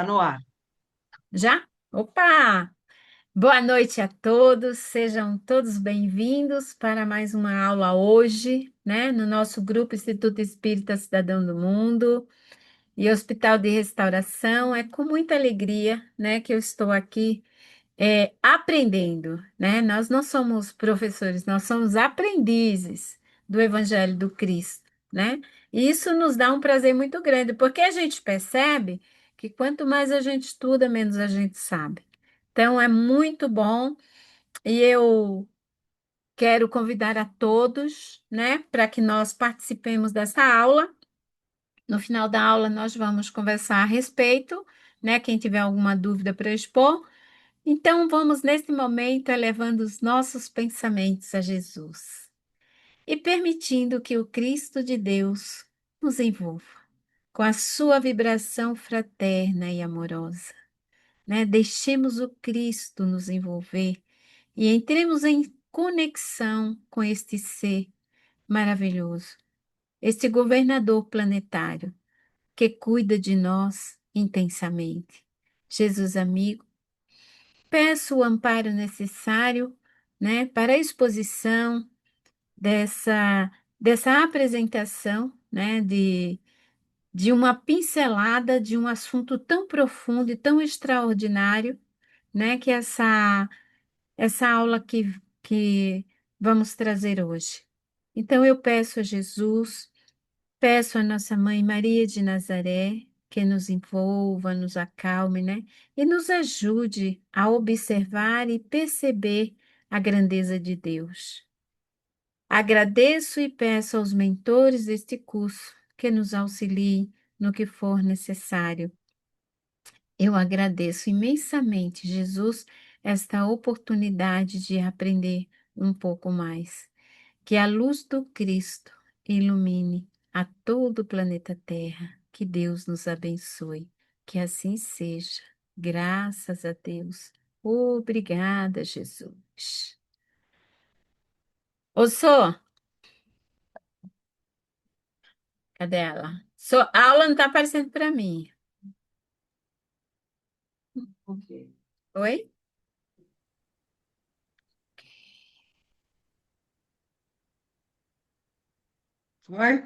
Tá no ar. Já? Opa! Boa noite a todos, sejam todos bem-vindos para mais uma aula hoje, né, no nosso grupo Instituto Espírita Cidadão do Mundo e Hospital de Restauração. É com muita alegria, né, que eu estou aqui aprendendo, né? Nós não somos professores, nós somos aprendizes do Evangelho do Cristo, né? E isso nos dá um prazer muito grande, porque a gente percebe que quanto mais a gente estuda, menos a gente sabe. Então é muito bom e eu quero convidar a todos, né, para que nós participemos dessa aula. No final da aula, nós vamos conversar a respeito, né? Quem tiver alguma dúvida para expor. Então, vamos nesse momento elevando os nossos pensamentos a Jesus e permitindo que o Cristo de Deus nos envolva com a sua vibração fraterna e amorosa, né? Deixemos o Cristo nos envolver e entremos em conexão com este ser maravilhoso, este governador planetário que cuida de nós intensamente. Jesus amigo, peço o amparo necessário, né, para a exposição dessa apresentação, né, de uma pincelada de um assunto tão profundo e tão extraordinário, né, que essa aula que vamos trazer hoje. Então, eu peço a Jesus, peço a nossa mãe Maria de Nazaré, que nos envolva, nos acalme, né? E nos ajude a observar e perceber a grandeza de Deus. Agradeço e peço aos mentores deste curso que nos auxiliem no que for necessário. Eu agradeço imensamente, Jesus, esta oportunidade de aprender um pouco mais. Que a luz do Cristo ilumine a todo o planeta Terra. Que Deus nos abençoe. Que assim seja. Graças a Deus. Obrigada, Jesus. Ô, Sô, cadê ela? Sô, a aula não está aparecendo para mim. Ok. Oi? Foi?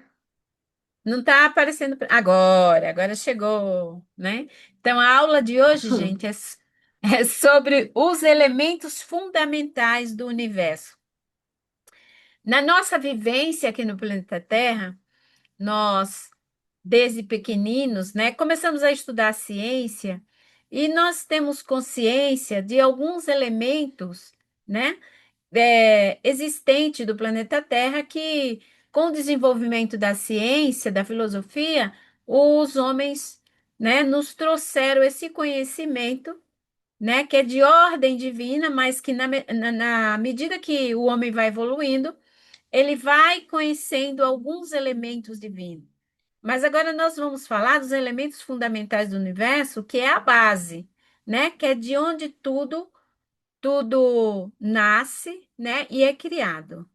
Não está aparecendo. Agora chegou, né? Então, a aula de hoje, gente, é sobre os elementos fundamentais do universo. Na nossa vivência aqui no planeta Terra, nós, desde pequeninos, né, começamos a estudar ciência e nós temos consciência de alguns elementos, né, existentes do planeta Terra que, com o desenvolvimento da ciência, da filosofia, os homens, né, nos trouxeram esse conhecimento, né, que é de ordem divina, mas que na medida que o homem vai evoluindo, ele vai conhecendo alguns elementos divinos. Mas agora nós vamos falar dos elementos fundamentais do universo, que é a base, né? Que é de onde tudo nasce, né? E é criado.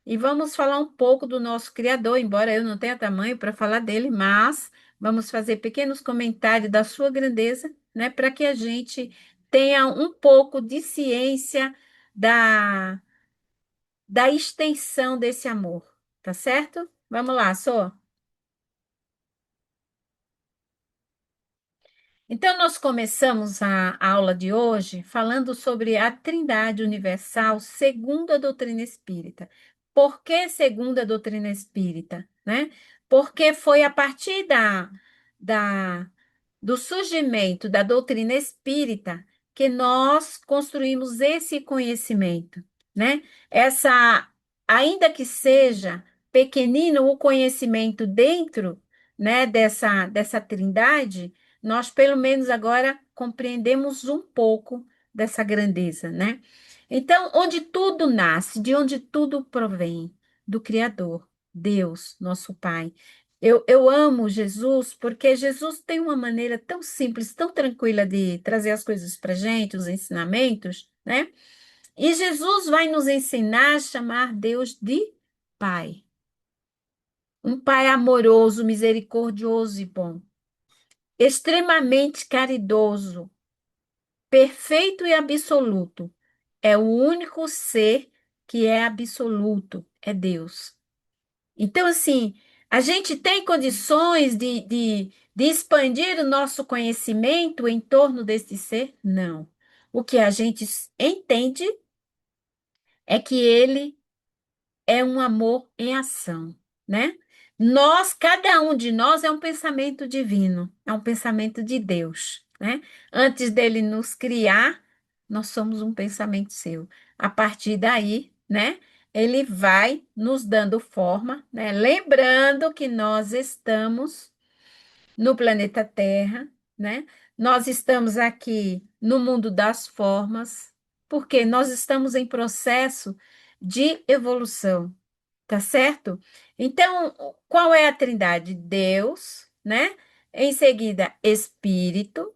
E vamos falar um pouco do nosso Criador, embora eu não tenha tamanho para falar dele, mas vamos fazer pequenos comentários da sua grandeza, né? Para que a gente tenha um pouco de ciência da extensão desse amor, tá certo? Vamos lá, Sô. Então, nós começamos a aula de hoje falando sobre a Trindade Universal segundo a doutrina espírita. Por que segundo a doutrina espírita, né? Porque foi a partir da, do surgimento da doutrina espírita que nós construímos esse conhecimento, né? Essa, ainda que seja pequenino o conhecimento dentro, né, dessa trindade, nós pelo menos agora compreendemos um pouco dessa grandeza, né? Então, onde tudo nasce, de onde tudo provém, do Criador, Deus, nosso Pai. Eu amo Jesus porque Jesus tem uma maneira tão simples, tão tranquila de trazer as coisas para gente, os ensinamentos, né? E Jesus vai nos ensinar a chamar Deus de Pai. Um Pai amoroso, misericordioso e bom. extremamente caridoso, perfeito e absoluto. É o único ser que é absoluto, é Deus. Então, assim, a gente tem condições de expandir o nosso conhecimento em torno desse ser? Não. O que a gente entende é que ele é um amor em ação, né? Nós, cada um de nós é um pensamento divino, é um pensamento de Deus, né? Antes dele nos criar, nós somos um pensamento seu. A partir daí, né? Ele vai nos dando forma, né? Lembrando que nós estamos no planeta Terra, né? Nós estamos aqui no mundo das formas, porque nós estamos em processo de evolução. Tá certo? Então, qual é a trindade? Deus, né? Em seguida, Espírito.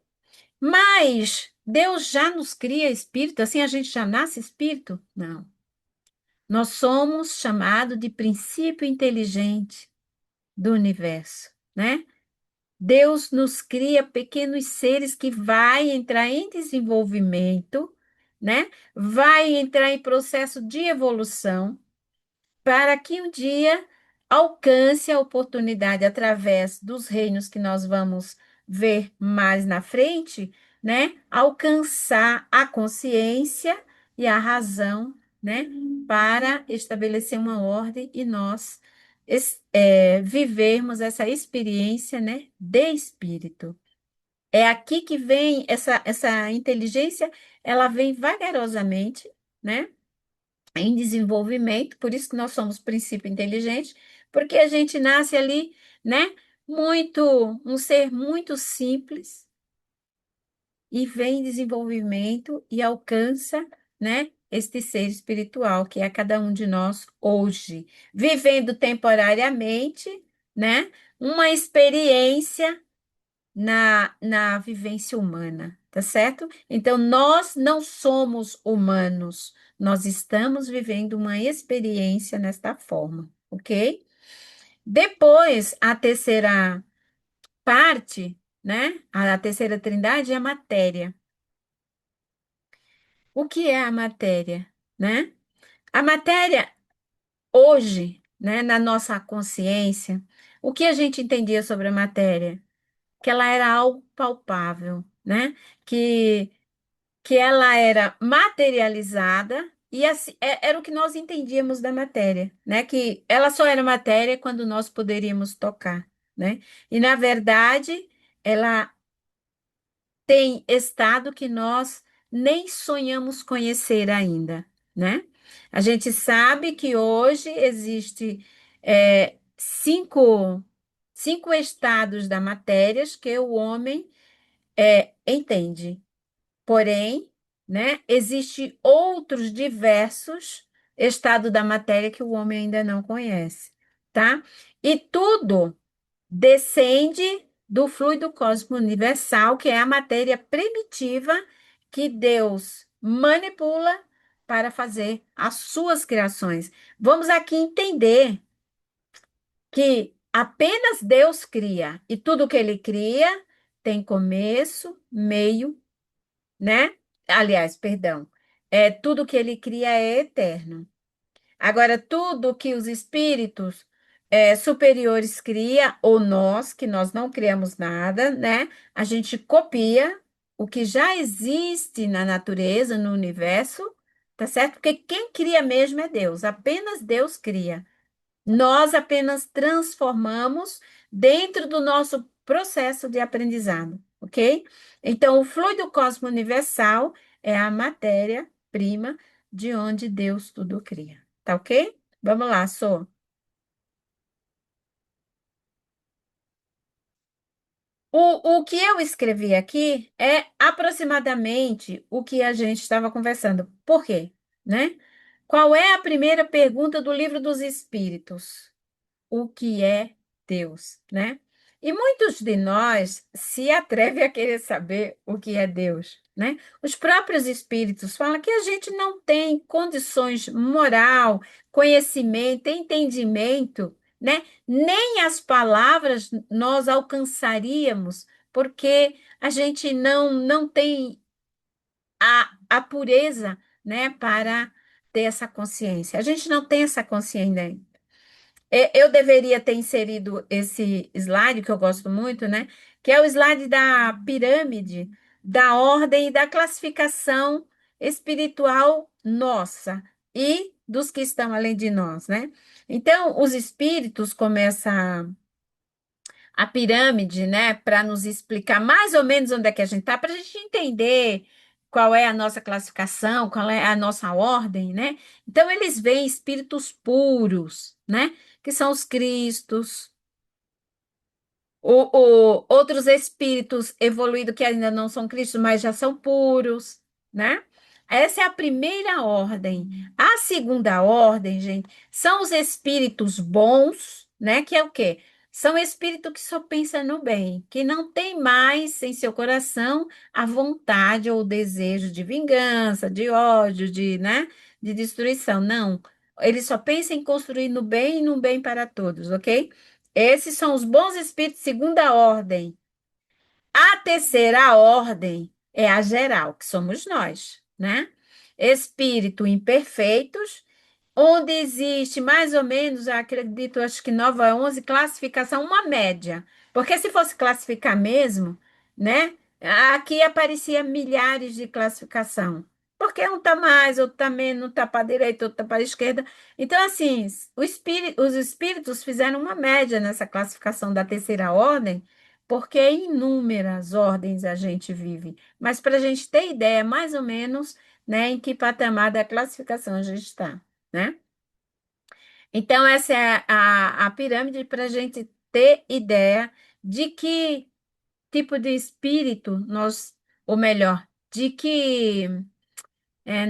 Mas Deus já nos cria espírito, assim a gente já nasce espírito? Não. Nós somos chamados de princípio inteligente do universo, né? Deus nos cria pequenos seres que vai entrar em desenvolvimento, né? Vai entrar em processo de evolução para que um dia alcance a oportunidade através dos reinos que nós vamos ver mais na frente, né? Alcançar a consciência e a razão, né? Para estabelecer uma ordem e nós vivermos essa experiência, né? De espírito. É aqui que vem essa inteligência, ela vem vagarosamente, né? Em desenvolvimento, por isso que nós somos princípio inteligente, porque a gente nasce ali, né? Muito, um ser muito simples e vem em desenvolvimento e alcança, né? Este ser espiritual que é cada um de nós hoje, vivendo temporariamente, né? Uma experiência na vivência humana, tá certo? Então, nós não somos humanos, nós estamos vivendo uma experiência nesta forma, ok? Depois, a terceira parte, né? A terceira trindade é a matéria. O que é a matéria, né? A matéria, hoje, né, na nossa consciência, o que a gente entendia sobre a matéria? Que ela era algo palpável, né? Que ela era materializada e assim, era o que nós entendíamos da matéria, né? Que ela só era matéria quando nós poderíamos tocar, né? E na verdade, ela tem estado que nós nem sonhamos conhecer ainda, né? A gente sabe que hoje existe cinco estados da matéria que o homem entende. Porém, né, existe outros diversos estados da matéria que o homem ainda não conhece, tá? E tudo descende do fluido cósmico universal, que é a matéria primitiva que Deus manipula para fazer as suas criações. Vamos aqui entender que apenas Deus cria e tudo que ele cria tem começo, meio, né? Aliás, perdão, tudo que ele cria é eterno. Agora, tudo que os espíritos superiores cria, ou nós, que nós não criamos nada, né? A gente copia o que já existe na natureza, no universo, tá certo? Porque quem cria mesmo é Deus, apenas Deus cria. Nós apenas transformamos dentro do nosso processo de aprendizado, ok? Então, o fluido cósmico universal é a matéria-prima de onde Deus tudo cria, tá ok? Vamos lá, Sô. O que eu escrevi aqui é aproximadamente o que a gente estava conversando. Por quê? Né? Qual é a primeira pergunta do Livro dos Espíritos? O que é Deus, né? E muitos de nós se atrevem a querer saber o que é Deus, né? Os próprios espíritos falam que a gente não tem condições moral, conhecimento, entendimento, né? Nem as palavras nós alcançaríamos porque a gente não tem a pureza, né, para ter essa consciência. A gente não tem essa consciência. Eu deveria ter inserido esse slide, que eu gosto muito, né? Que é o slide da pirâmide, da ordem e da classificação espiritual nossa e dos que estão além de nós, né? Então, os espíritos começam a pirâmide, né, para nos explicar mais ou menos onde é que a gente está, para a gente entender qual é a nossa classificação, qual é a nossa ordem, né? Então, eles veem espíritos puros, né, que são os Cristos, outros espíritos evoluídos que ainda não são Cristos, mas já são puros, né? Essa é a primeira ordem. A segunda ordem, gente, são os espíritos bons, né? Que é o quê? São espíritos que só pensam no bem, que não tem mais em seu coração a vontade ou o desejo de vingança, de ódio, né? De destruição. Não. Eles só pensam em construir no bem e no bem para todos, ok? Esses são os bons espíritos de segunda ordem. A terceira ordem é a geral, que somos nós, né? Espírito imperfeitos, onde existe mais ou menos, eu acredito, acho que Nova 11, classificação, uma média. Porque se fosse classificar mesmo, né? Aqui aparecia milhares de classificação. Porque um está mais, outro está menos, um está para a direita, outro está para a esquerda. Então, assim, os espíritos fizeram uma média nessa classificação da terceira ordem, porque em inúmeras ordens a gente vive. Mas para a gente ter ideia, mais ou menos, né, em que patamar da classificação a gente está, né? Então, essa é a pirâmide para a gente ter ideia de que tipo de espírito nós, ou melhor, de que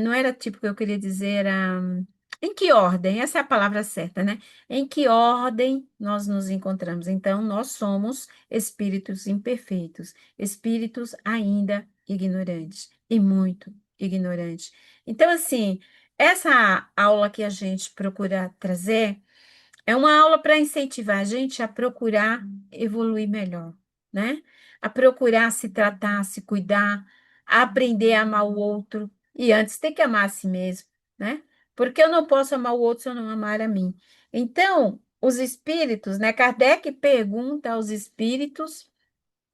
não era tipo que eu queria dizer, era em que ordem, essa é a palavra certa, né? Em que ordem nós nos encontramos? Então, nós somos espíritos imperfeitos, espíritos ainda ignorantes e muito ignorantes. Então, assim, essa aula que a gente procura trazer. É uma aula para incentivar a gente a procurar evoluir melhor, né? A procurar se tratar, se cuidar, a aprender a amar o outro. E antes tem que amar a si mesmo, né? Porque eu não posso amar o outro se eu não amar a mim. Então, os espíritos, né? Kardec pergunta aos espíritos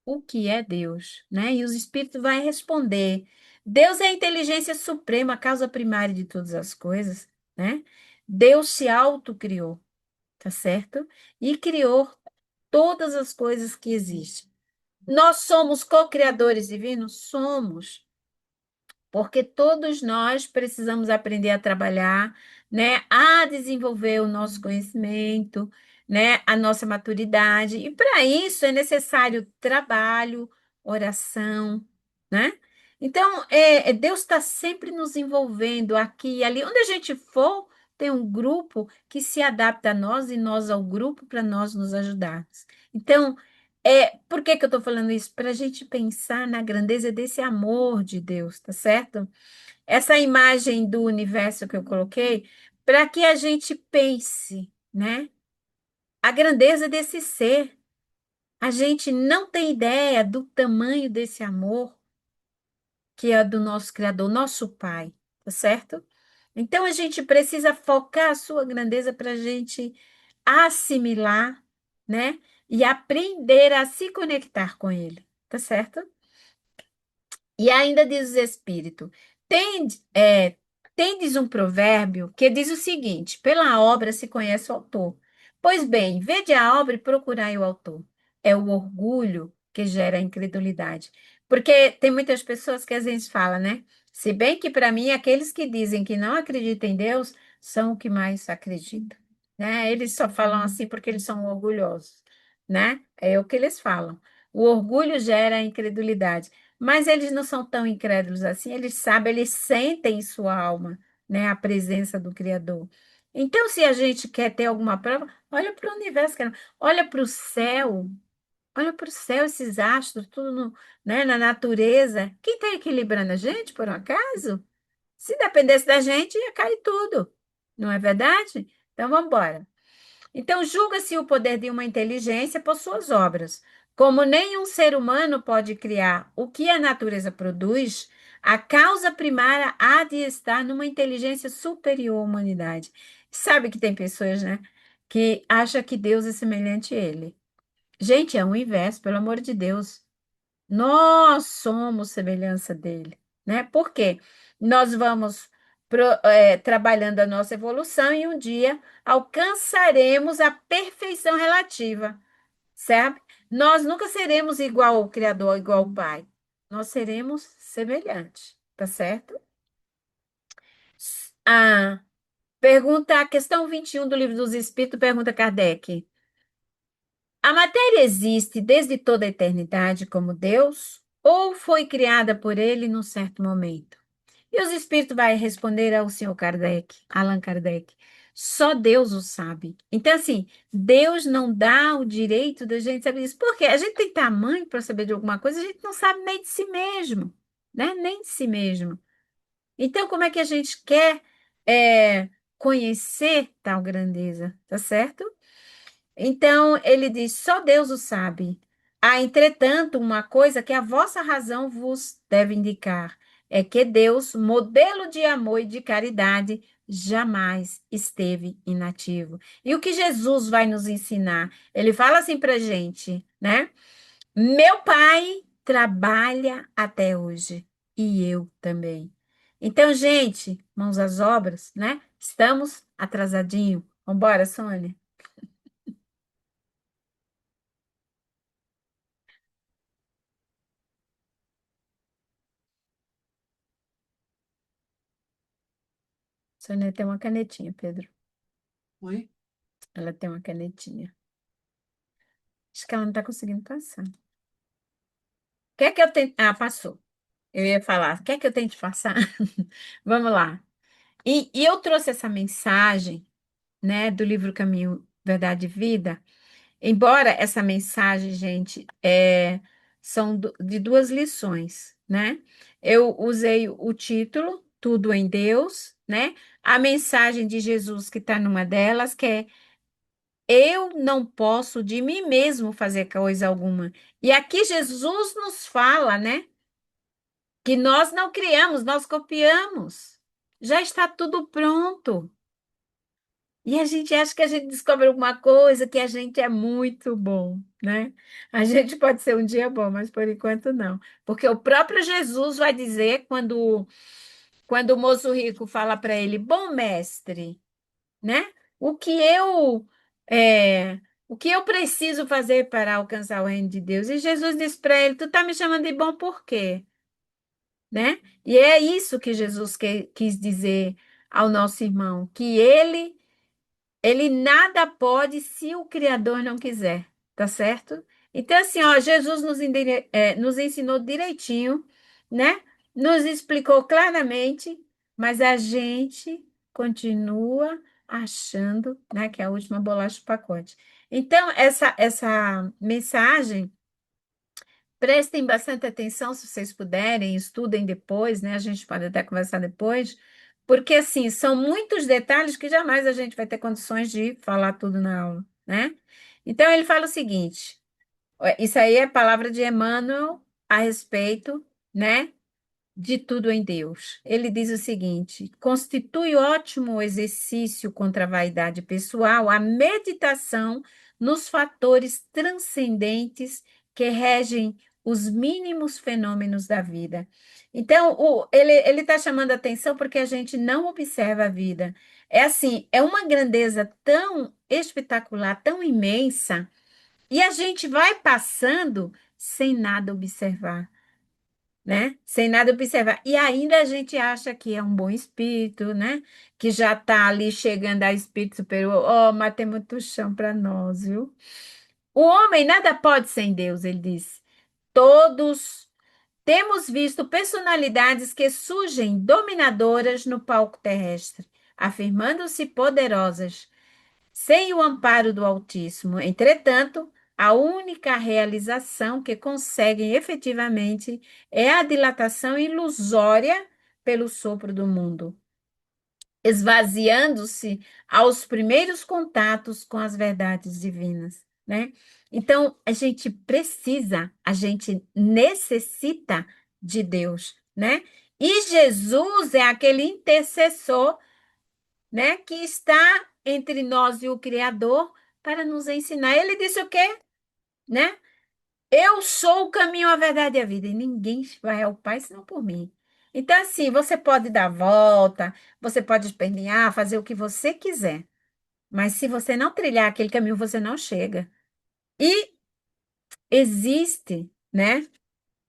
o que é Deus, né? E os espíritos vão responder. Deus é a inteligência suprema, a causa primária de todas as coisas, né? Deus se autocriou, tá certo? E criou todas as coisas que existem. Nós somos co-criadores divinos? Somos, porque todos nós precisamos aprender a trabalhar, né, a desenvolver o nosso conhecimento, né, a nossa maturidade. E para isso é necessário trabalho, oração, né? Então, Deus está sempre nos envolvendo aqui e ali. Onde a gente for, tem um grupo que se adapta a nós e nós ao grupo para nós nos ajudarmos. Então, por que que eu estou falando isso? Para a gente pensar na grandeza desse amor de Deus, tá certo? Essa imagem do universo que eu coloquei, para que a gente pense, né? A grandeza desse ser. A gente não tem ideia do tamanho desse amor que é do nosso Criador, nosso Pai, tá certo? Então a gente precisa focar a sua grandeza para a gente assimilar, né? E aprender a se conectar com Ele, tá certo? E ainda diz o Espírito: tendes um provérbio que diz o seguinte: pela obra se conhece o autor. Pois bem, vede a obra e procurai o autor. É o orgulho que gera a incredulidade. Porque tem muitas pessoas que às vezes falam, né? Se bem que para mim, aqueles que dizem que não acreditam em Deus são o que mais acreditam, né? Eles só falam assim porque eles são orgulhosos, né? É o que eles falam. O orgulho gera a incredulidade. Mas eles não são tão incrédulos assim, eles sabem, eles sentem em sua alma, né, a presença do Criador. Então, se a gente quer ter alguma prova, olha para o universo, cara. Olha para o céu, esses astros, tudo né, na natureza. Quem está equilibrando a gente, por um acaso? Se dependesse da gente, ia cair tudo, não é verdade? Então, vamos embora. Então, julga-se o poder de uma inteligência por suas obras. Como nenhum ser humano pode criar o que a natureza produz, a causa primária há de estar numa inteligência superior à humanidade. Sabe que tem pessoas, né, que acham que Deus é semelhante a ele. Gente, é o inverso, pelo amor de Deus. Nós somos semelhança dele, né? Por quê? Nós vamos trabalhando a nossa evolução e um dia alcançaremos a perfeição relativa, certo? Nós nunca seremos igual ao Criador, igual ao Pai. Nós seremos semelhantes, tá certo? A a questão 21 do Livro dos Espíritos, pergunta Kardec. A matéria existe desde toda a eternidade como Deus ou foi criada por ele num certo momento? E os espíritos vai responder ao senhor Kardec, Allan Kardec. Só Deus o sabe. Então, assim, Deus não dá o direito da gente saber isso. Porque a gente tem tamanho para saber de alguma coisa, a gente não sabe nem de si mesmo, né? Nem de si mesmo. Então, como é que a gente quer conhecer tal grandeza, tá certo? Então, ele diz: só Deus o sabe. Há, entretanto, uma coisa que a vossa razão vos deve indicar: é que Deus, modelo de amor e de caridade, jamais esteve inativo. E o que Jesus vai nos ensinar? Ele fala assim para gente, né? Meu pai trabalha até hoje e eu também. Então, gente, mãos às obras, né? Estamos atrasadinho. Vambora, Sônia. Sônia tem uma canetinha, Pedro. Oi? Ela tem uma canetinha. Acho que ela não está conseguindo passar. Quer que eu tente? Ah, passou. Eu ia falar. Quer que eu tente passar? Vamos lá. E eu trouxe essa mensagem, né, do livro Caminho, Verdade e Vida. Embora essa mensagem, gente, são de duas lições, né? Eu usei o título, Tudo em Deus, né? A mensagem de Jesus que está numa delas, que é eu não posso de mim mesmo fazer coisa alguma. E aqui Jesus nos fala, né? Que nós não criamos, nós copiamos. Já está tudo pronto. E a gente acha que a gente descobre alguma coisa, que a gente é muito bom, né? A gente pode ser um dia bom, mas por enquanto não. Porque o próprio Jesus vai dizer, quando o moço rico fala para ele, bom mestre, né? O que eu é, o que eu preciso fazer para alcançar o reino de Deus? E Jesus disse para ele: Tu está me chamando de bom por quê? Né? E é isso que Jesus quis dizer ao nosso irmão, que ele nada pode se o Criador não quiser, tá certo? Então, assim, ó, Jesus nos ensinou direitinho, né? Nos explicou claramente, mas a gente continua achando, né, que é a última bolacha do pacote. Então, essa mensagem, prestem bastante atenção, se vocês puderem, estudem depois, né? A gente pode até conversar depois, porque assim, são muitos detalhes que jamais a gente vai ter condições de falar tudo na aula, né? Então ele fala o seguinte: isso aí é palavra de Emmanuel a respeito, né? De tudo em Deus. Ele diz o seguinte: constitui ótimo exercício contra a vaidade pessoal a meditação nos fatores transcendentes que regem os mínimos fenômenos da vida. Então, ele está chamando a atenção porque a gente não observa a vida. É assim, é uma grandeza tão espetacular, tão imensa, e a gente vai passando sem nada observar, né? Sem nada observar. E ainda a gente acha que é um bom espírito, né? Que já está ali chegando a espírito superior. Oh, mas tem muito chão para nós, viu? O homem nada pode sem Deus, ele diz. Todos temos visto personalidades que surgem dominadoras no palco terrestre, afirmando-se poderosas sem o amparo do Altíssimo. Entretanto, a única realização que conseguem efetivamente é a dilatação ilusória pelo sopro do mundo, esvaziando-se aos primeiros contatos com as verdades divinas. né? Então, a gente necessita de Deus, né? E Jesus é aquele intercessor, né, que está entre nós e o Criador para nos ensinar. Ele disse o quê? Né? Eu sou o caminho, a verdade e a vida, e ninguém vai ao Pai senão por mim. Então, assim, você pode dar volta, você pode espernear, fazer o que você quiser, mas se você não trilhar aquele caminho, você não chega. E existe, né?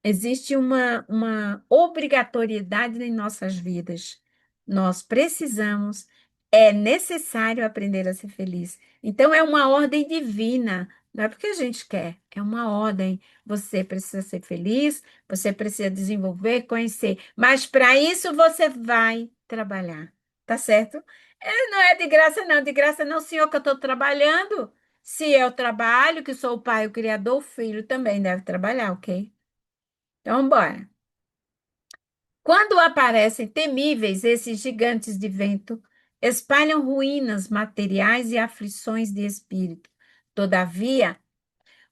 Existe uma obrigatoriedade em nossas vidas. Nós precisamos, é necessário aprender a ser feliz. Então, é uma ordem divina, não é porque a gente quer, é uma ordem. Você precisa ser feliz, você precisa desenvolver, conhecer, mas para isso você vai trabalhar, tá certo? Não é de graça, não, de graça não, senhor, que eu estou trabalhando. Se eu trabalho, que sou o pai, o criador, o filho também deve trabalhar, ok? Então, bora. Quando aparecem temíveis, esses gigantes de vento espalham ruínas materiais e aflições de espírito. Todavia,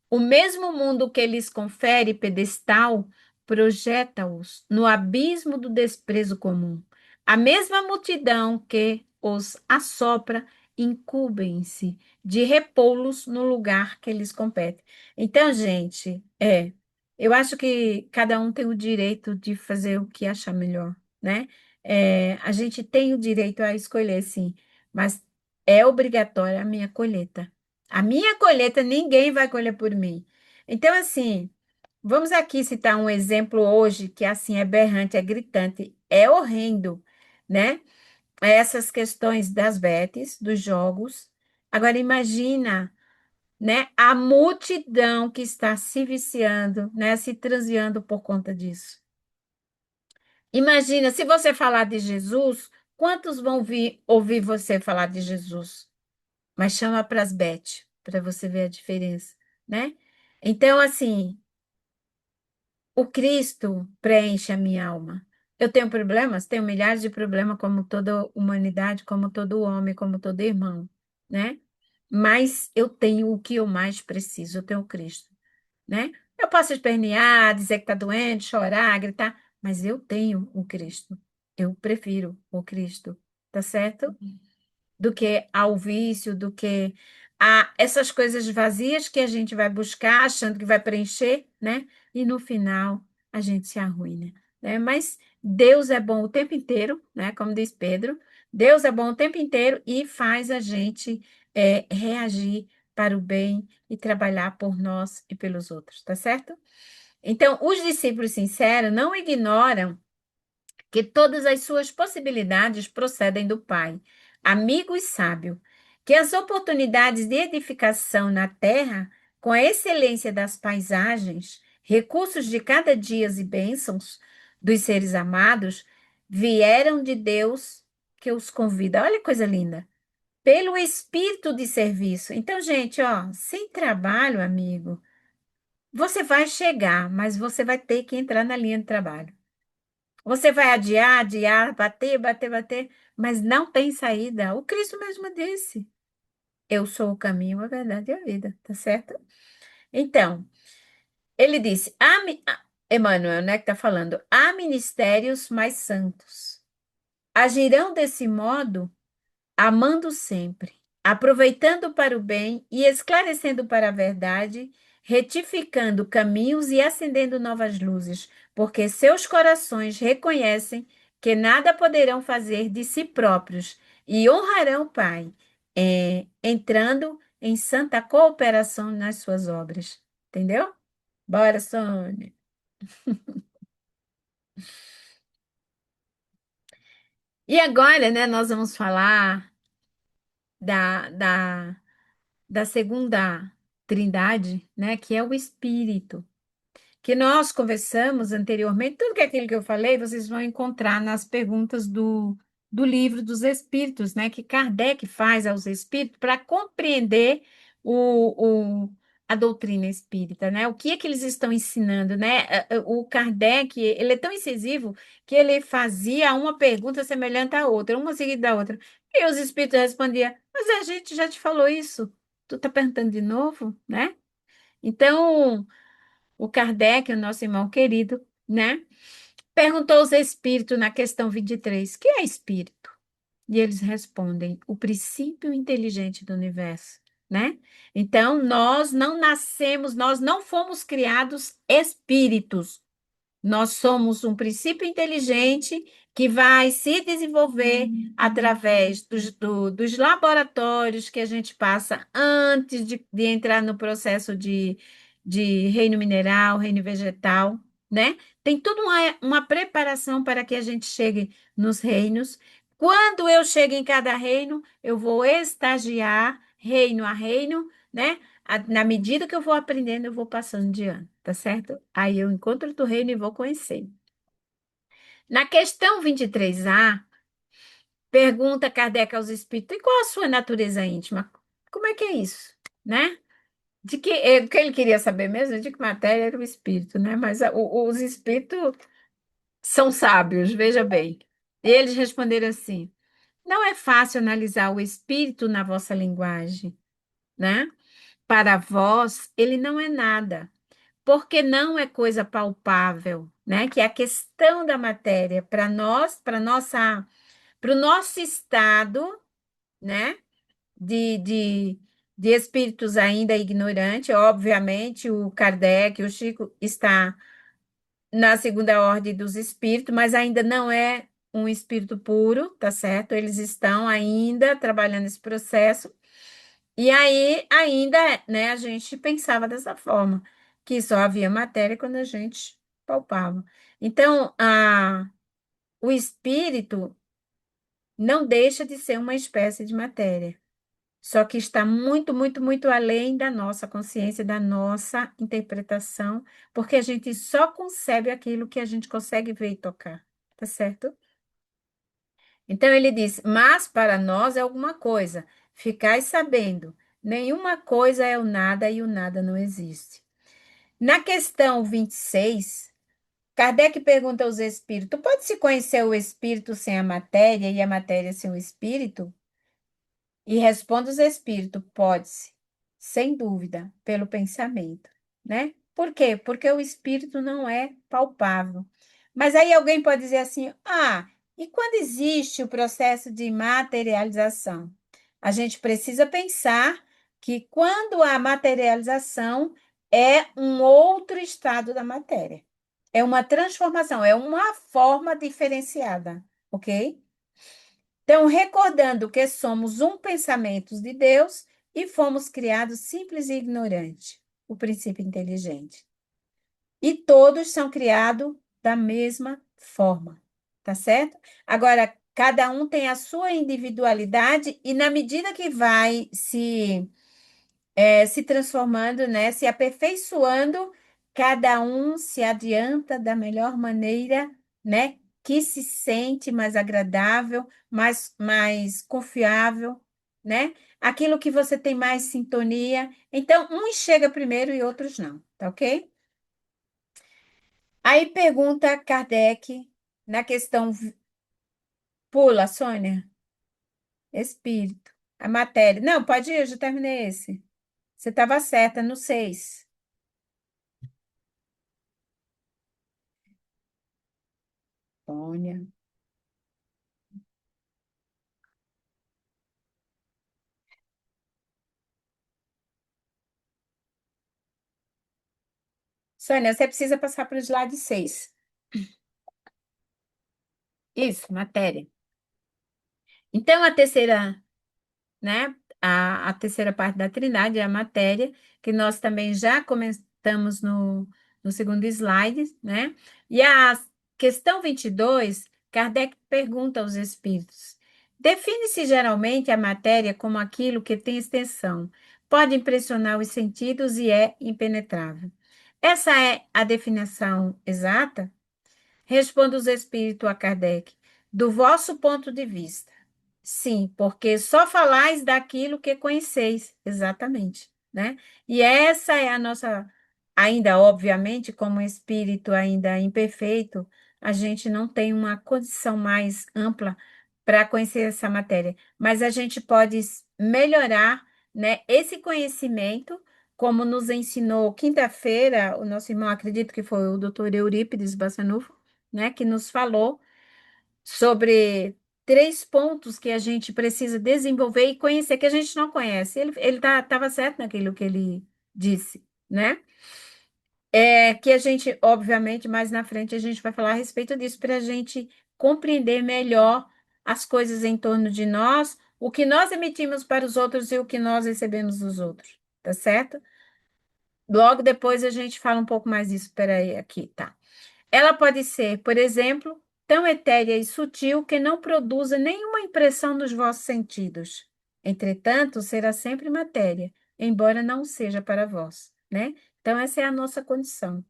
o mesmo mundo que lhes confere pedestal projeta-os no abismo do desprezo comum. A mesma multidão que os assopra incumbem-se de repô-los no lugar que lhes compete. Então, gente, eu acho que cada um tem o direito de fazer o que achar melhor, né? A gente tem o direito a escolher, sim, mas é obrigatória a minha colheita. A minha colheita ninguém vai colher por mim. Então, assim, vamos aqui citar um exemplo hoje que, assim, é berrante, é gritante, é horrendo, né? Essas questões das bets, dos jogos. Agora, imagina, né, a multidão que está se viciando, né, se transviando por conta disso. Imagina, se você falar de Jesus, quantos vão vir ouvir você falar de Jesus? Mas chama para as bet, para você ver a diferença, né? Então, assim, o Cristo preenche a minha alma. Eu tenho problemas? Tenho milhares de problemas, como toda humanidade, como todo homem, como todo irmão, né? Mas eu tenho o que eu mais preciso, eu tenho o Cristo, né? Eu posso espernear, dizer que está doente, chorar, gritar, mas eu tenho o Cristo. Eu prefiro o Cristo, tá certo? Do que ao vício, do que a essas coisas vazias que a gente vai buscar, achando que vai preencher, né? E no final a gente se arruína, né? Mas Deus é bom o tempo inteiro, né? Como diz Pedro, Deus é bom o tempo inteiro e faz a gente reagir para o bem e trabalhar por nós e pelos outros, tá certo? Então, os discípulos sinceros não ignoram que todas as suas possibilidades procedem do Pai, amigo e sábio, que as oportunidades de edificação na terra, com a excelência das paisagens, recursos de cada dia e bênçãos dos seres amados, vieram de Deus que os convida. Olha que coisa linda. Pelo espírito de serviço. Então, gente, ó, sem trabalho, amigo, você vai chegar, mas você vai ter que entrar na linha de trabalho. Você vai adiar, adiar, bater, bater, bater, mas não tem saída. O Cristo mesmo disse: Eu sou o caminho, a verdade e a vida, tá certo? Então, ele disse: Emmanuel, né, que está falando, há ministérios mais santos. Agirão desse modo amando sempre, aproveitando para o bem e esclarecendo para a verdade, retificando caminhos e acendendo novas luzes, porque seus corações reconhecem que nada poderão fazer de si próprios e honrarão o Pai, entrando em santa cooperação nas suas obras. Entendeu? Bora, Sônia. E agora, né, nós vamos falar da, da da segunda trindade, né, que é o Espírito, que nós conversamos anteriormente, tudo que é aquilo que eu falei, vocês vão encontrar nas perguntas do livro dos Espíritos, né, que Kardec faz aos Espíritos para compreender a doutrina espírita, né? O que é que eles estão ensinando, né? O Kardec, ele é tão incisivo que ele fazia uma pergunta semelhante à outra, uma seguida da outra. E os espíritos respondiam, mas a gente já te falou isso. Tu tá perguntando de novo, né? Então, o Kardec, o nosso irmão querido, né? Perguntou aos espíritos na questão 23, que é espírito? E eles respondem, o princípio inteligente do universo, né? Então, nós não nascemos, nós não fomos criados espíritos. Nós somos um princípio inteligente que vai se desenvolver através dos laboratórios que a gente passa antes de entrar no processo de reino mineral, reino vegetal, né? Tem toda uma preparação para que a gente chegue nos reinos. Quando eu chego em cada reino, eu vou estagiar reino a reino, né? Na medida que eu vou aprendendo, eu vou passando de ano, tá certo? Aí eu encontro do reino e vou conhecer. Na questão 23A, pergunta Kardec aos espíritos: e qual a sua natureza íntima? Como é que é isso, né? O que ele queria saber mesmo? De que matéria era o espírito, né? Mas os espíritos são sábios, veja bem. E eles responderam assim: não é fácil analisar o espírito na vossa linguagem, né? Para vós, ele não é nada porque não é coisa palpável, né? Que é a questão da matéria para nós, para o nosso estado, né? De, de, de espíritos ainda ignorantes, obviamente, o Kardec, o Chico está na segunda ordem dos espíritos, mas ainda não é um espírito puro, tá certo? Eles estão ainda trabalhando esse processo. E aí, ainda, né, a gente pensava dessa forma, que só havia matéria quando a gente palpava. Então, o espírito não deixa de ser uma espécie de matéria, só que está muito, muito, muito além da nossa consciência, da nossa interpretação, porque a gente só concebe aquilo que a gente consegue ver e tocar, tá certo? Então ele diz: mas para nós é alguma coisa, ficai sabendo, nenhuma coisa é o nada e o nada não existe. Na questão 26, Kardec pergunta aos espíritos: pode-se conhecer o espírito sem a matéria e a matéria sem o espírito? E responde os espíritos: pode-se, sem dúvida, pelo pensamento, né? Por quê? Porque o espírito não é palpável. Mas aí alguém pode dizer assim: ah, e quando existe o processo de materialização? A gente precisa pensar que quando a materialização é um outro estado da matéria, é uma transformação, é uma forma diferenciada, ok? Então, recordando que somos um pensamento de Deus e fomos criados simples e ignorantes, o princípio inteligente. E todos são criados da mesma forma, tá certo? Agora, cada um tem a sua individualidade e na medida que vai se transformando, né, se aperfeiçoando, cada um se adianta da melhor maneira, né, que se sente mais agradável, mais confiável, né? Aquilo que você tem mais sintonia. Então, uns chega primeiro e outros não, tá ok? Aí pergunta Kardec na questão, pula, Sônia, espírito, a matéria. Não, pode ir, eu já terminei esse. Você estava certa no 6. Sônia. Sônia, você precisa passar para o slide 6. Isso, matéria. Então, a terceira, né? A terceira parte da Trindade é a matéria, que nós também já comentamos no segundo slide, né? E a questão 22, Kardec pergunta aos espíritos: define-se geralmente a matéria como aquilo que tem extensão, pode impressionar os sentidos e é impenetrável. Essa é a definição exata? Responde os espíritos a Kardec. Do vosso ponto de vista. Sim, porque só falais daquilo que conheceis, exatamente, né? E essa é a nossa, ainda obviamente, como espírito ainda imperfeito, a gente não tem uma condição mais ampla para conhecer essa matéria, mas a gente pode melhorar né, esse conhecimento, como nos ensinou quinta-feira, o nosso irmão, acredito que foi o doutor Eurípides Bassanufo, né, que nos falou sobre três pontos que a gente precisa desenvolver e conhecer, que a gente não conhece. Ele estava certo naquilo que ele disse, né? É que a gente, obviamente, mais na frente a gente vai falar a respeito disso para a gente compreender melhor as coisas em torno de nós, o que nós emitimos para os outros e o que nós recebemos dos outros, tá certo? Logo depois a gente fala um pouco mais disso. Espera aí, aqui, tá? Ela pode ser, por exemplo, tão etérea e sutil que não produza nenhuma impressão nos vossos sentidos. Entretanto, será sempre matéria, embora não seja para vós, né? Então, essa é a nossa condição.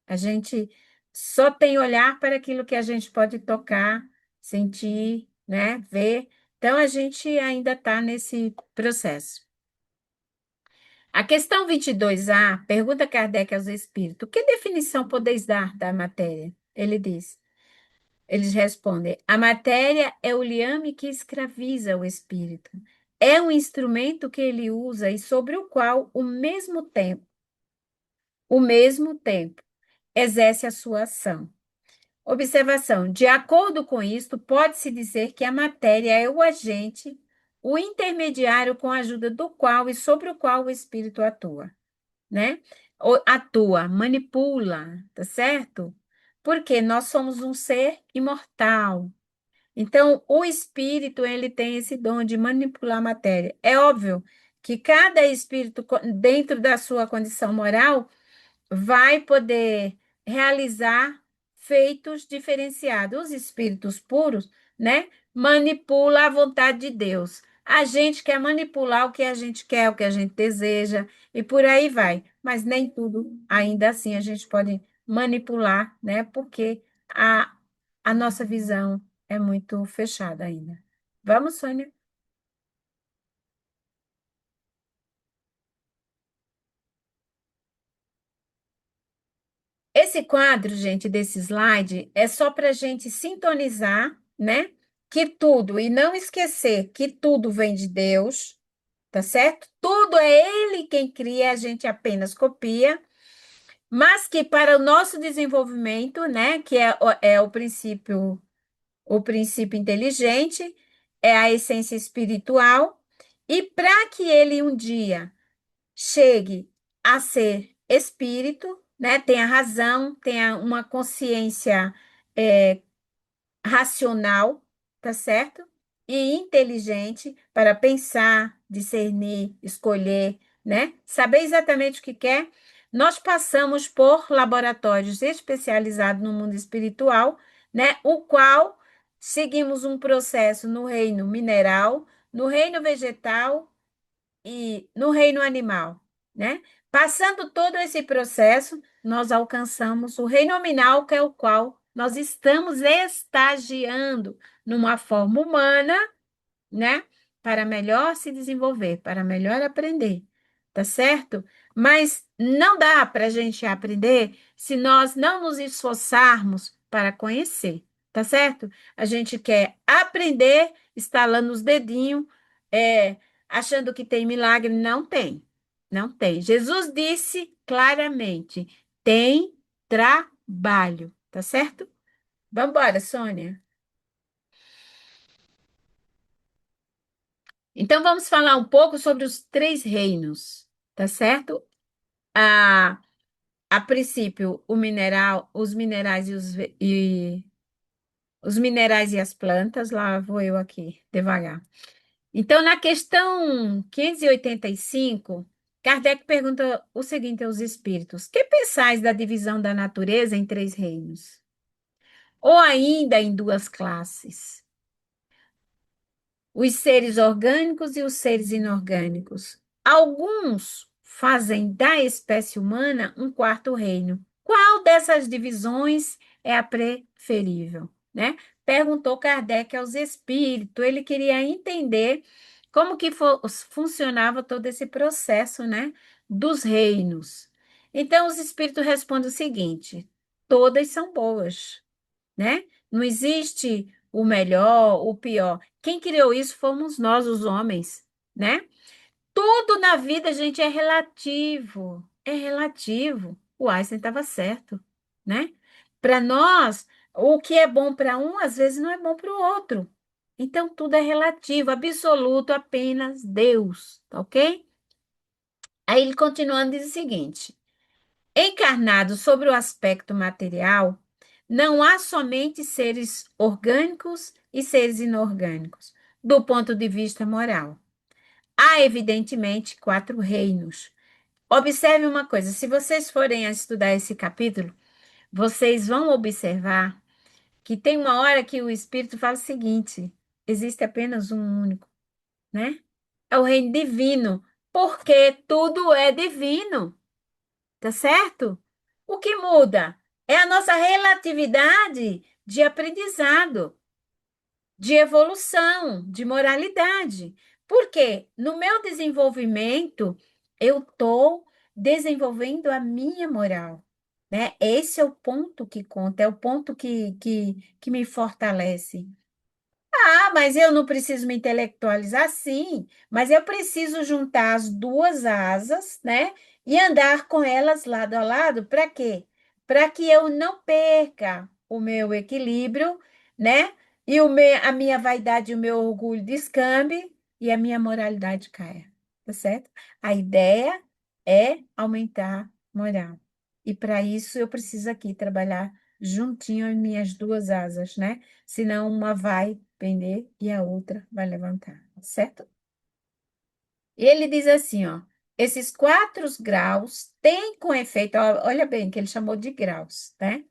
A gente só tem olhar para aquilo que a gente pode tocar, sentir, né? Ver. Então, a gente ainda está nesse processo. A questão 22A pergunta Kardec aos espíritos: que definição podeis dar da matéria? Ele diz. Eles respondem: a matéria é o liame que escraviza o espírito. É um instrumento que ele usa e sobre o qual o mesmo tempo exerce a sua ação. Observação: de acordo com isto, pode-se dizer que a matéria é o agente, o intermediário com a ajuda do qual e sobre o qual o espírito atua, né? Atua, manipula, tá certo? Porque nós somos um ser imortal. Então, o espírito, ele tem esse dom de manipular a matéria. É óbvio que cada espírito, dentro da sua condição moral, vai poder realizar feitos diferenciados. Os espíritos puros, né, manipula a vontade de Deus. A gente quer manipular o que a gente quer, o que a gente deseja, e por aí vai. Mas nem tudo, ainda assim, a gente pode manipular, né? Porque a nossa visão é muito fechada ainda. Vamos, Sônia? Esse quadro, gente, desse slide, é só para a gente sintonizar, né? Que tudo, e não esquecer que tudo vem de Deus, tá certo? Tudo é Ele quem cria, a gente apenas copia, mas que para o nosso desenvolvimento, né? Que é o princípio inteligente, é a essência espiritual, e para que ele um dia chegue a ser espírito, né? Tenha razão, tenha uma consciência é, racional, tá certo? E inteligente para pensar, discernir, escolher, né? Saber exatamente o que quer. Nós passamos por laboratórios especializados no mundo espiritual, né? O qual seguimos um processo no reino mineral, no reino vegetal e no reino animal, né? Passando todo esse processo, nós alcançamos o reino nominal, que é o qual nós estamos estagiando numa forma humana, né? Para melhor se desenvolver, para melhor aprender, tá certo? Mas não dá para a gente aprender se nós não nos esforçarmos para conhecer, tá certo? A gente quer aprender estalando os dedinhos, é, achando que tem milagre. Não tem, não tem. Jesus disse claramente: tem trabalho, tá certo? Vamos embora, Sônia. Então, vamos falar um pouco sobre os três reinos, tá certo? A, a princípio, o mineral, os minerais os minerais e as plantas, lá vou eu aqui, devagar. Então, na questão 585, Kardec pergunta o seguinte aos espíritos: que pensais da divisão da natureza em três reinos? Ou ainda em duas classes? Os seres orgânicos e os seres inorgânicos. Alguns fazem da espécie humana um quarto reino. Qual dessas divisões é a preferível, né? Perguntou Kardec aos espíritos. Ele queria entender como que funcionava todo esse processo, né, dos reinos. Então, os espíritos respondem o seguinte: todas são boas, né? Não existe o melhor, o pior. Quem criou isso fomos nós, os homens, né? Tudo na vida, gente, é relativo. É relativo. O Einstein estava certo, né? Para nós, o que é bom para um, às vezes não é bom para o outro. Então, tudo é relativo, absoluto, apenas Deus, tá ok? Aí ele continuando diz o seguinte: encarnado sobre o aspecto material, não há somente seres orgânicos e seres inorgânicos, do ponto de vista moral. Há, evidentemente, quatro reinos. Observe uma coisa: se vocês forem a estudar esse capítulo, vocês vão observar que tem uma hora que o Espírito fala o seguinte: existe apenas um único, né? É o reino divino, porque tudo é divino, tá certo? O que muda é a nossa relatividade de aprendizado, de evolução, de moralidade. Porque no meu desenvolvimento, eu estou desenvolvendo a minha moral, né? Esse é o ponto que conta, é o ponto que me fortalece. Ah, mas eu não preciso me intelectualizar, sim, mas eu preciso juntar as duas asas, né? E andar com elas lado a lado, para quê? Para que eu não perca o meu equilíbrio, né? E a minha vaidade e o meu orgulho descambe e a minha moralidade caia, tá certo? A ideia é aumentar moral. E para isso eu preciso aqui trabalhar juntinho as minhas duas asas, né? Senão uma vai pender e a outra vai levantar, certo? E ele diz assim, ó, esses quatro graus têm com efeito, olha bem que ele chamou de graus, né?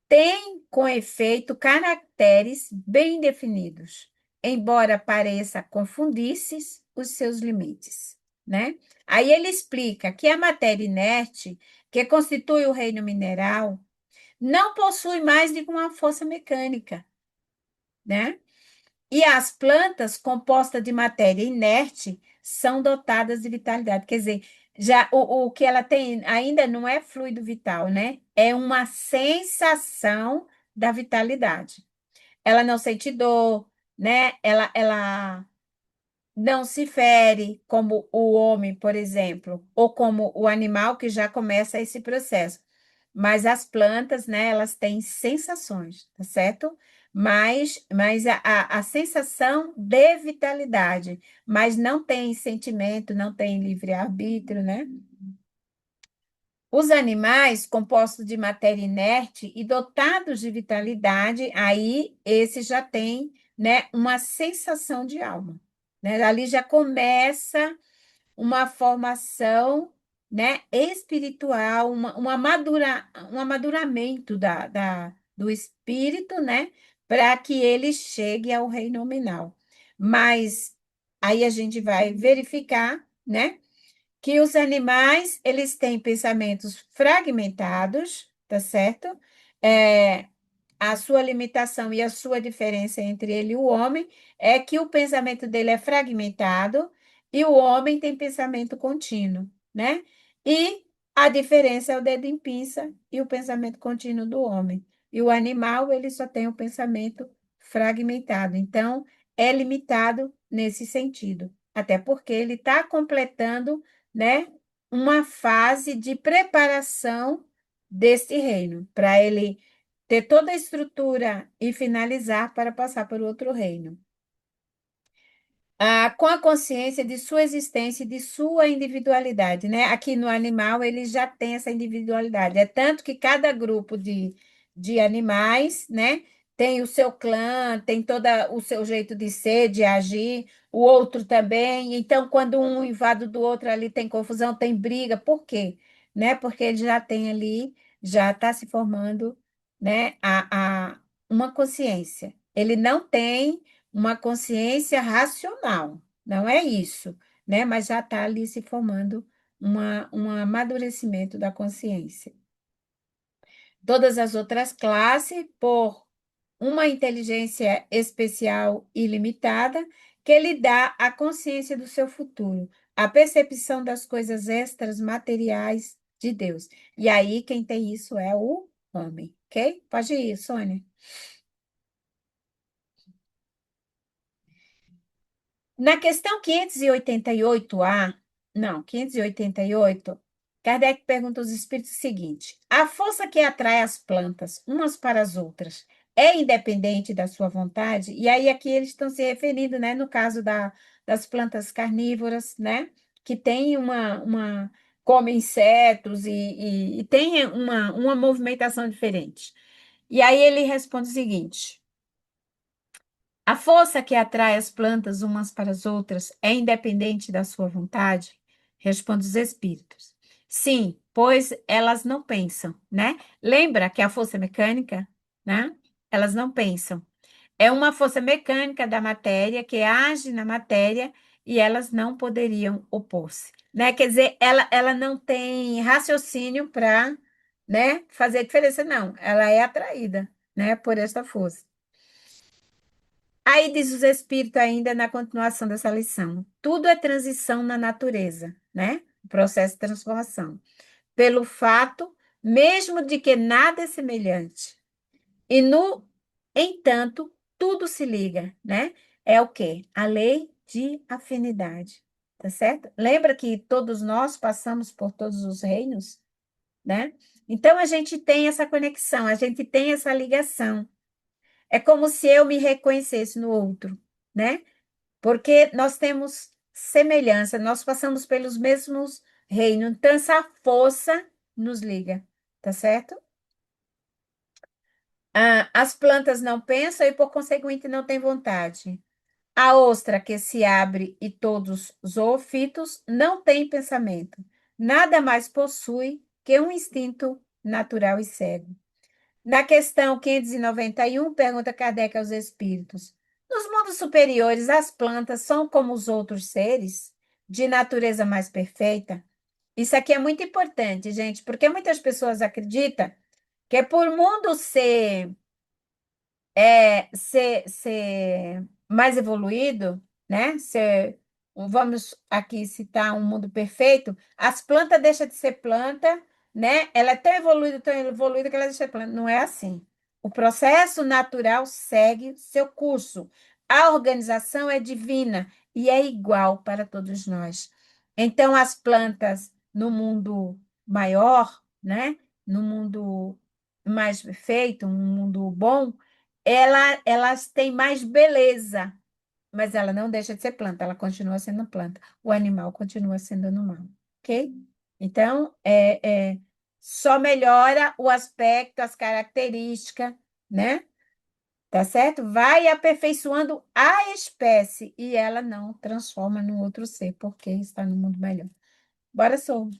Tem com efeito caracteres bem definidos, embora pareça confundir-se os seus limites, né? Aí ele explica que a matéria inerte, que constitui o reino mineral, não possui mais de uma força mecânica, né? E as plantas compostas de matéria inerte são dotadas de vitalidade. Quer dizer, já o que ela tem ainda não é fluido vital, né? É uma sensação da vitalidade. Ela não sente dor, né? Ela não se fere como o homem, por exemplo, ou como o animal que já começa esse processo. Mas as plantas, né, elas têm sensações, tá certo? Mas a sensação de vitalidade, mas não tem sentimento, não tem livre-arbítrio, né? Os animais compostos de matéria inerte e dotados de vitalidade, aí esse já tem, né, uma sensação de alma, né? Ali já começa uma formação, né, espiritual, um amaduramento do espírito, né, para que ele chegue ao reino nominal. Mas aí a gente vai verificar, né, que os animais, eles têm pensamentos fragmentados, tá certo? É, a sua limitação e a sua diferença entre ele e o homem é que o pensamento dele é fragmentado e o homem tem pensamento contínuo, né? E a diferença é o dedo em pinça e o pensamento contínuo do homem. E o animal, ele só tem o pensamento fragmentado. Então, é limitado nesse sentido. Até porque ele está completando, né, uma fase de preparação deste reino, para ele ter toda a estrutura e finalizar para passar para o outro reino. Com a consciência de sua existência e de sua individualidade, né? Aqui no animal ele já tem essa individualidade. É tanto que cada grupo de animais, né? Tem o seu clã, tem todo o seu jeito de ser, de agir, o outro também. Então, quando um invade do outro ali, tem confusão, tem briga. Por quê? Né? Porque ele já tem ali, já está se formando, né? Uma consciência. Ele não tem uma consciência racional, não é isso, né? Mas já está ali se formando um amadurecimento da consciência. Todas as outras classes, por uma inteligência especial e limitada, que lhe dá a consciência do seu futuro, a percepção das coisas extras materiais de Deus. E aí, quem tem isso é o homem, ok? Pode ir, Sônia. Na questão 588A, não, 588, Kardec pergunta aos espíritos o seguinte: a força que atrai as plantas umas para as outras é independente da sua vontade? E aí aqui eles estão se referindo, né, no caso das plantas carnívoras, né, que tem comem insetos e tem uma movimentação diferente. E aí ele responde o seguinte: a força que atrai as plantas umas para as outras é independente da sua vontade? Responde os espíritos. Sim, pois elas não pensam, né? Lembra que a força mecânica, né? Elas não pensam. É uma força mecânica da matéria que age na matéria e elas não poderiam opor-se, né? Quer dizer, ela não tem raciocínio para, né, fazer diferença, não. Ela é atraída, né, por essa força. Aí diz os espíritos ainda na continuação dessa lição. Tudo é transição na natureza, né? O processo de transformação. Pelo fato, mesmo de que nada é semelhante. E no entanto, tudo se liga, né? É o quê? A lei de afinidade. Tá certo? Lembra que todos nós passamos por todos os reinos, né? Então a gente tem essa conexão, a gente tem essa ligação. É como se eu me reconhecesse no outro, né? Porque nós temos semelhança, nós passamos pelos mesmos reinos, então essa força nos liga, tá certo? Ah, as plantas não pensam e, por conseguinte, não têm vontade. A ostra que se abre e todos os zoofitos não têm pensamento. Nada mais possui que um instinto natural e cego. Na questão 591, pergunta Kardec aos espíritos: nos mundos superiores, as plantas são como os outros seres, de natureza mais perfeita? Isso aqui é muito importante, gente, porque muitas pessoas acreditam que por o mundo ser mais evoluído, né? Vamos aqui citar um mundo perfeito, as plantas deixam de ser planta, né? Ela é tão evoluída que ela deixa de ser planta. Não é assim. O processo natural segue seu curso. A organização é divina e é igual para todos nós. Então, as plantas no mundo maior, né? No mundo mais perfeito, um mundo bom, elas têm mais beleza, mas ela não deixa de ser planta, ela continua sendo planta. O animal continua sendo animal, ok? Então, só melhora o aspecto, as características, né? Tá certo? Vai aperfeiçoando a espécie e ela não transforma no outro ser, porque está no mundo melhor. Bora, Sou.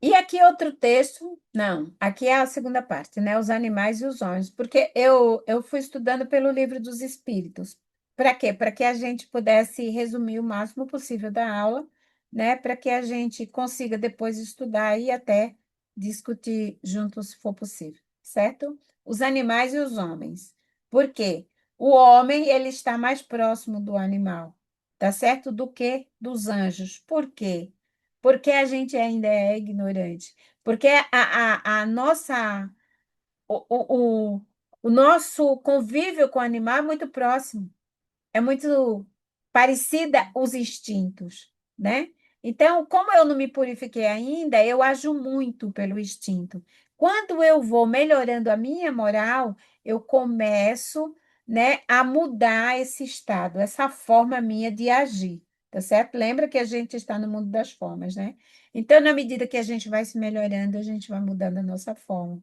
E aqui outro texto, não, aqui é a segunda parte, né? Os animais e os homens, porque eu fui estudando pelo livro dos Espíritos. Para quê? Para que a gente pudesse resumir o máximo possível da aula, né? Para que a gente consiga depois estudar e até discutir juntos, se for possível, certo? Os animais e os homens. Por quê? O homem, ele está mais próximo do animal, tá certo? Do que dos anjos. Por quê? Porque a gente ainda é ignorante. Porque a nossa, o, o, o nosso convívio com o animal é muito próximo, é muito parecida os instintos, né? Então, como eu não me purifiquei ainda, eu ajo muito pelo instinto. Quando eu vou melhorando a minha moral, eu começo, né, a mudar esse estado, essa forma minha de agir, tá certo? Lembra que a gente está no mundo das formas, né? Então, na medida que a gente vai se melhorando, a gente vai mudando a nossa forma,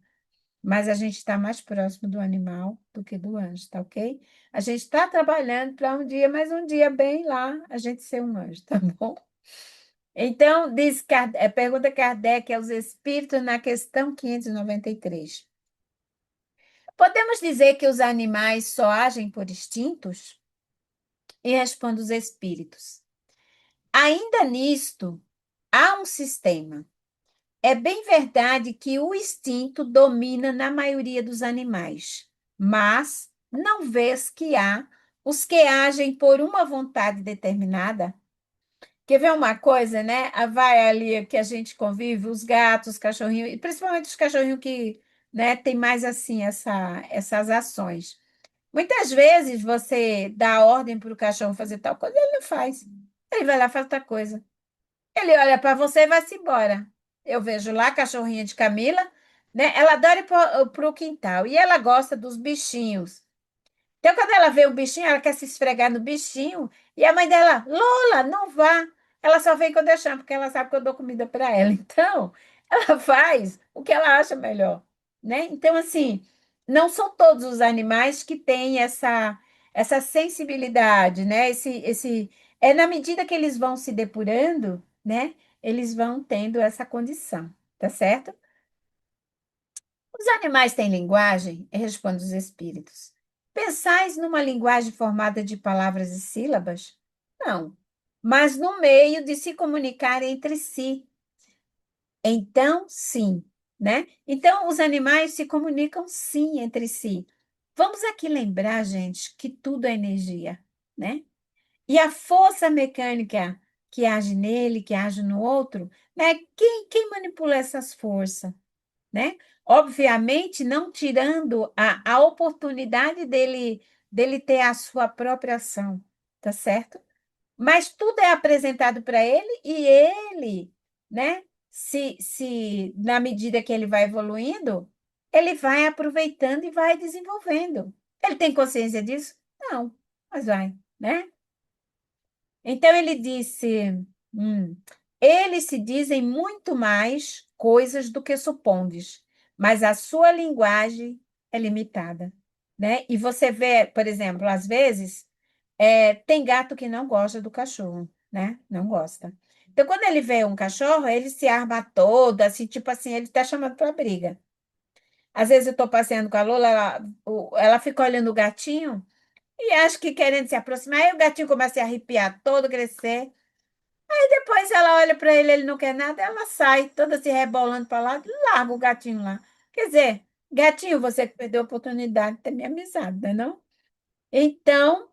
mas a gente está mais próximo do animal do que do anjo, tá ok? A gente está trabalhando para um dia, mas um dia bem lá, a gente ser um anjo, tá bom? Então, pergunta Kardec aos espíritos na questão 593. Podemos dizer que os animais só agem por instintos? E responde os espíritos. Ainda nisto, há um sistema. É bem verdade que o instinto domina na maioria dos animais, mas não vês que há os que agem por uma vontade determinada? Quer ver uma coisa, né? Vai ali que a gente convive, os gatos, os cachorrinhos, e principalmente os cachorrinhos que, né, tem mais assim essas ações. Muitas vezes você dá ordem para o cachorro fazer tal coisa, ele não faz. Ele vai lá e faz outra coisa. Ele olha para você e vai-se embora. Eu vejo lá a cachorrinha de Camila, né? Ela adora ir para o quintal e ela gosta dos bichinhos. Então, quando ela vê o bichinho, ela quer se esfregar no bichinho. E a mãe dela, Lola, não vá. Ela só vem quando eu chamo, porque ela sabe que eu dou comida para ela. Então, ela faz o que ela acha melhor, né? Então, assim, não são todos os animais que têm essa sensibilidade, né? É na medida que eles vão se depurando, né? Eles vão tendo essa condição, tá certo? Os animais têm linguagem? Responde os espíritos. Pensais numa linguagem formada de palavras e sílabas? Não, mas no meio de se comunicar entre si. Então, sim, né? Então, os animais se comunicam sim entre si. Vamos aqui lembrar, gente, que tudo é energia, né? E a força mecânica que age nele, que age no outro, né? Quem manipula essas forças? Né? Obviamente, não tirando a oportunidade dele ter a sua própria ação, tá certo? Mas tudo é apresentado para ele e ele, né? Se na medida que ele vai evoluindo, ele vai aproveitando e vai desenvolvendo. Ele tem consciência disso? Não, mas vai, né? Então ele disse: hum, eles se dizem muito mais coisas do que supondes, mas a sua linguagem é limitada, né? E você vê, por exemplo, às vezes tem gato que não gosta do cachorro, né? Não gosta. Então, quando ele vê um cachorro, ele se arma todo, assim, tipo assim, ele está chamando para briga. Às vezes eu estou passeando com a Lola, ela fica olhando o gatinho e acho que querendo se aproximar, aí o gatinho começa a arrepiar todo, crescer. Depois ela olha para ele, ele não quer nada, ela sai toda se rebolando para lá, e larga o gatinho lá. Quer dizer, gatinho, você que perdeu a oportunidade de ter me amizade, não é não? Então,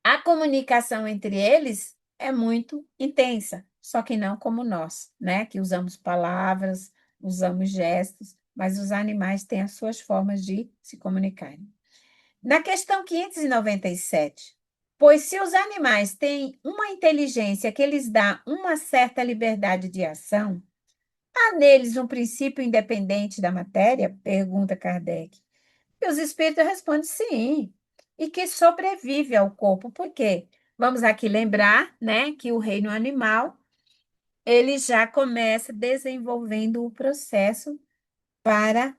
a comunicação entre eles é muito intensa, só que não como nós, né? Que usamos palavras, usamos gestos, mas os animais têm as suas formas de se comunicarem. Na questão 597, pois se os animais têm uma inteligência que lhes dá uma certa liberdade de ação, há neles um princípio independente da matéria? Pergunta Kardec. E os espíritos respondem sim, e que sobrevive ao corpo. Por quê? Vamos aqui lembrar, né, que o reino animal, ele já começa desenvolvendo o processo para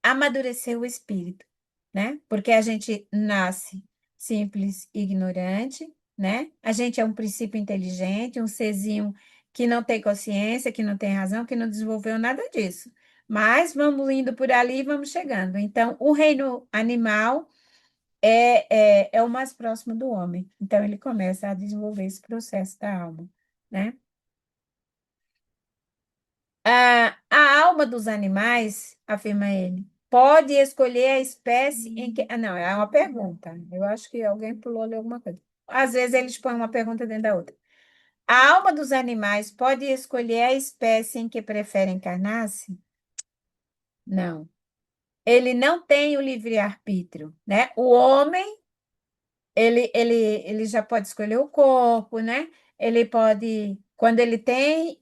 amadurecer o espírito, né? Porque a gente nasce simples e ignorante, né? A gente é um princípio inteligente, um serzinho que não tem consciência, que não tem razão, que não desenvolveu nada disso. Mas vamos indo por ali e vamos chegando. Então, o reino animal é o mais próximo do homem. Então, ele começa a desenvolver esse processo da alma, né? A alma dos animais, afirma ele, pode escolher a espécie em que. Ah, não, é uma pergunta. Eu acho que alguém pulou ali alguma coisa. Às vezes eles põem uma pergunta dentro da outra. A alma dos animais pode escolher a espécie em que prefere encarnar-se? Não. Ele não tem o livre-arbítrio, né? O homem, ele já pode escolher o corpo, né? Ele pode, quando ele tem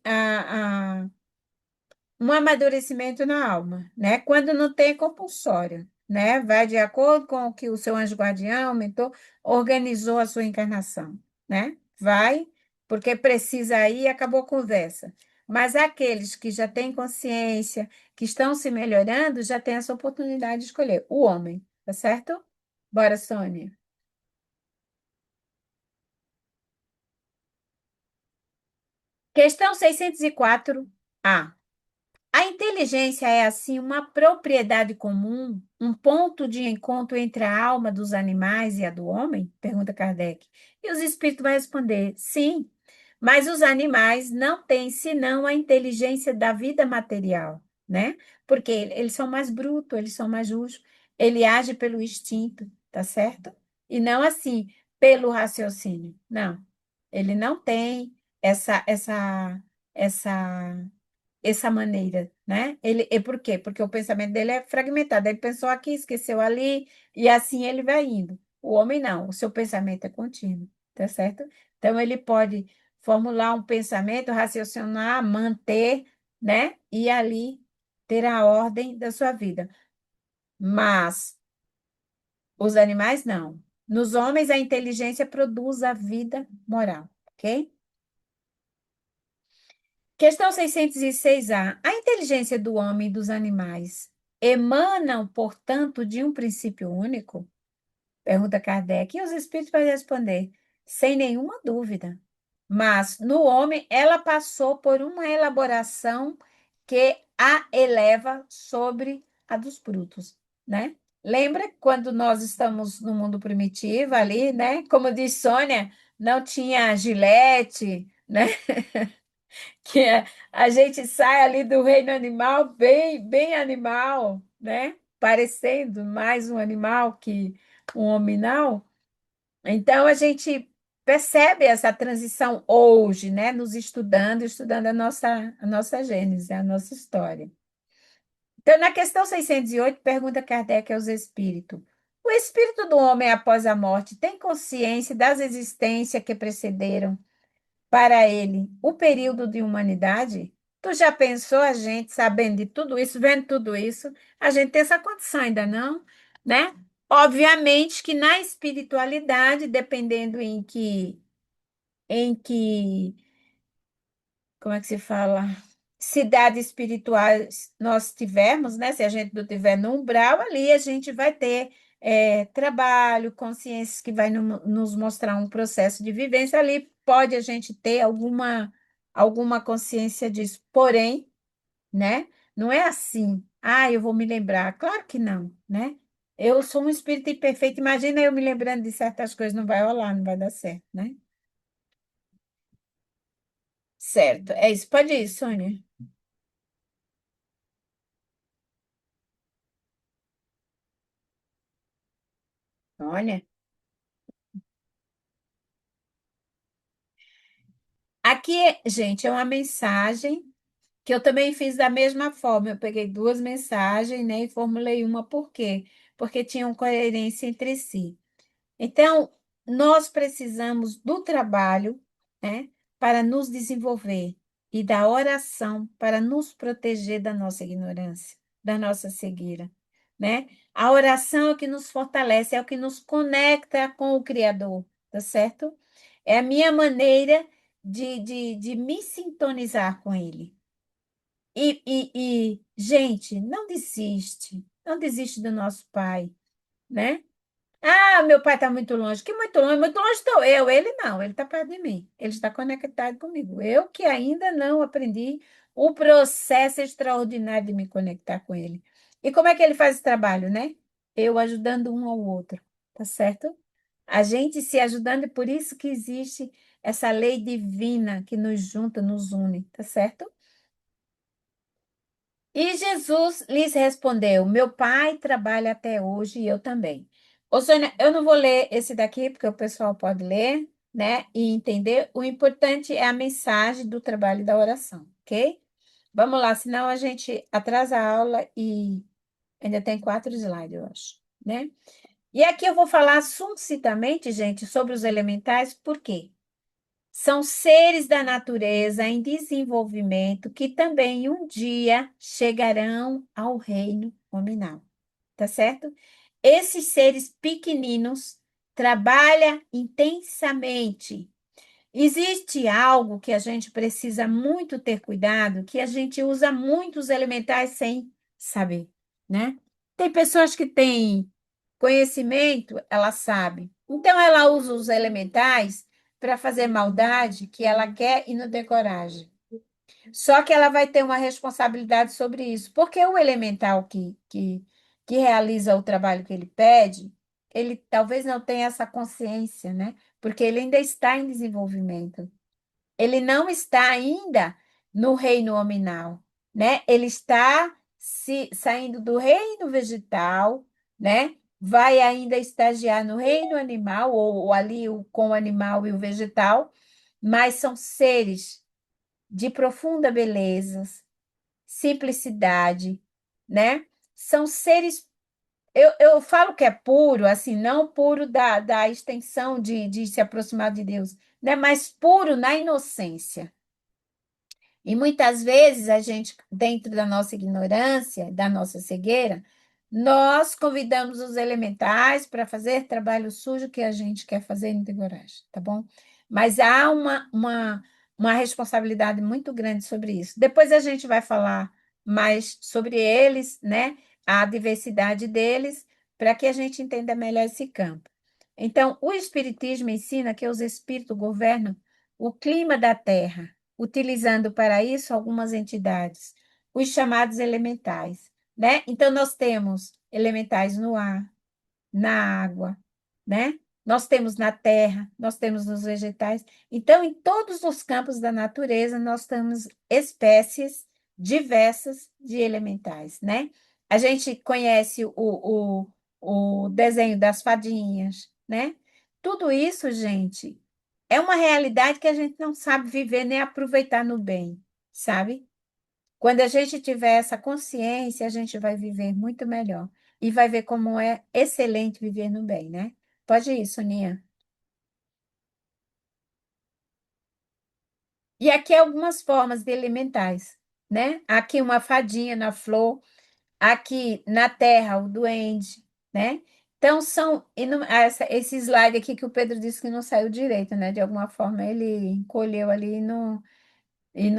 um amadurecimento na alma, né? Quando não tem compulsório, né? Vai de acordo com o que o seu anjo guardião, mentor, organizou a sua encarnação, né? Vai, porque precisa aí e acabou a conversa. Mas aqueles que já têm consciência, que estão se melhorando, já têm essa oportunidade de escolher o homem, tá certo? Bora, Sônia. Questão 604A. A inteligência é, assim, uma propriedade comum, um ponto de encontro entre a alma dos animais e a do homem? Pergunta Kardec. E os espíritos vão responder: sim, mas os animais não têm senão a inteligência da vida material, né? Porque eles são mais brutos, eles são mais justos, ele age pelo instinto, tá certo? E não assim, pelo raciocínio. Não, ele não tem essa essa maneira, né? Ele, é por quê? Porque o pensamento dele é fragmentado. Ele pensou aqui, esqueceu ali, e assim ele vai indo. O homem não, o seu pensamento é contínuo, tá certo? Então, ele pode formular um pensamento, raciocinar, manter, né? E ali ter a ordem da sua vida. Mas os animais não. Nos homens, a inteligência produz a vida moral, ok? Questão 606A. A inteligência do homem e dos animais emanam, portanto, de um princípio único? Pergunta Kardec. E os espíritos vão responder, sem nenhuma dúvida. Mas no homem, ela passou por uma elaboração que a eleva sobre a dos brutos, né? Lembra quando nós estamos no mundo primitivo ali, né? Como diz Sônia, não tinha gilete, né? Que a gente sai ali do reino animal bem animal, né? Parecendo mais um animal que um hominal. Então a gente percebe essa transição hoje, né? Nos estudando a nossa gênese, a nossa história. Então, na questão 608, pergunta Kardec aos espíritos: o espírito do homem após a morte tem consciência das existências que precederam para ele o período de humanidade? Tu já pensou a gente sabendo de tudo isso, vendo tudo isso, a gente tem essa condição ainda não, né? Obviamente que na espiritualidade, dependendo em que, como é que se fala? Cidades espirituais nós tivermos, né? Se a gente não tiver no umbral, ali a gente vai ter trabalho, consciência que vai nos mostrar um processo de vivência. Ali pode a gente ter alguma consciência disso. Porém, né? Não é assim. Ah, eu vou me lembrar. Claro que não, né? Eu sou um espírito imperfeito. Imagina eu me lembrando de certas coisas, não vai rolar, não vai dar certo, né? Certo, é isso. Pode ir, Sônia. Olha. Aqui, gente, é uma mensagem que eu também fiz da mesma forma. Eu peguei duas mensagens, né, e formulei uma por quê? Porque tinham coerência entre si. Então, nós precisamos do trabalho, né, para nos desenvolver e da oração para nos proteger da nossa ignorância, da nossa cegueira, né? A oração é o que nos fortalece, é o que nos conecta com o Criador, tá certo? É a minha maneira de me sintonizar com Ele. Gente, não desiste do nosso Pai, né? Ah, meu pai está muito longe. Que muito longe estou eu. Ele não, ele está perto de mim. Ele está conectado comigo. Eu que ainda não aprendi o processo extraordinário de me conectar com ele. E como é que ele faz esse trabalho, né? Eu ajudando um ao outro, tá certo? A gente se ajudando, e por isso que existe essa lei divina que nos junta, nos une, tá certo? E Jesus lhes respondeu: Meu pai trabalha até hoje e eu também. Ô, Sônia, eu não vou ler esse daqui, porque o pessoal pode ler, né, e entender. O importante é a mensagem do trabalho e da oração, ok? Vamos lá, senão a gente atrasa a aula e ainda tem 4 slides, eu acho, né? E aqui eu vou falar sucintamente, gente, sobre os elementais, por quê? São seres da natureza em desenvolvimento que também um dia chegarão ao reino nominal, tá certo? Esses seres pequeninos trabalham intensamente. Existe algo que a gente precisa muito ter cuidado, que a gente usa muitos elementais sem saber, né? Tem pessoas que têm conhecimento, ela sabe. Então, ela usa os elementais para fazer maldade que ela quer e não tem coragem. Só que ela vai ter uma responsabilidade sobre isso, porque o elemental que realiza o trabalho que ele pede, ele talvez não tenha essa consciência, né? Porque ele ainda está em desenvolvimento. Ele não está ainda no reino hominal, né? Ele está saindo do reino vegetal, né? Vai ainda estagiar no reino animal, ou ali com o animal e o vegetal, mas são seres de profunda beleza, simplicidade, né? São seres. Eu falo que é puro, assim, não puro da extensão de se aproximar de Deus, né? Mas puro na inocência. E muitas vezes a gente, dentro da nossa ignorância, da nossa cegueira, nós convidamos os elementais para fazer trabalho sujo que a gente quer fazer e não tem coragem, tá bom? Mas há uma responsabilidade muito grande sobre isso. Depois a gente vai falar mais sobre eles, né? A diversidade deles, para que a gente entenda melhor esse campo. Então, o Espiritismo ensina que os espíritos governam o clima da Terra utilizando para isso algumas entidades, os chamados elementais, né? Então, nós temos elementais no ar, na água, né? Nós temos na terra, nós temos nos vegetais. Então, em todos os campos da natureza, nós temos espécies diversas de elementais, né? A gente conhece o desenho das fadinhas, né? Tudo isso, gente, é uma realidade que a gente não sabe viver nem aproveitar no bem, sabe? Quando a gente tiver essa consciência, a gente vai viver muito melhor e vai ver como é excelente viver no bem, né? Pode ir, Soninha. E aqui algumas formas de elementais, né? Aqui uma fadinha na flor, aqui na terra o duende, né? Então são esse slide aqui que o Pedro disse que não saiu direito, né? De alguma forma ele encolheu ali e não e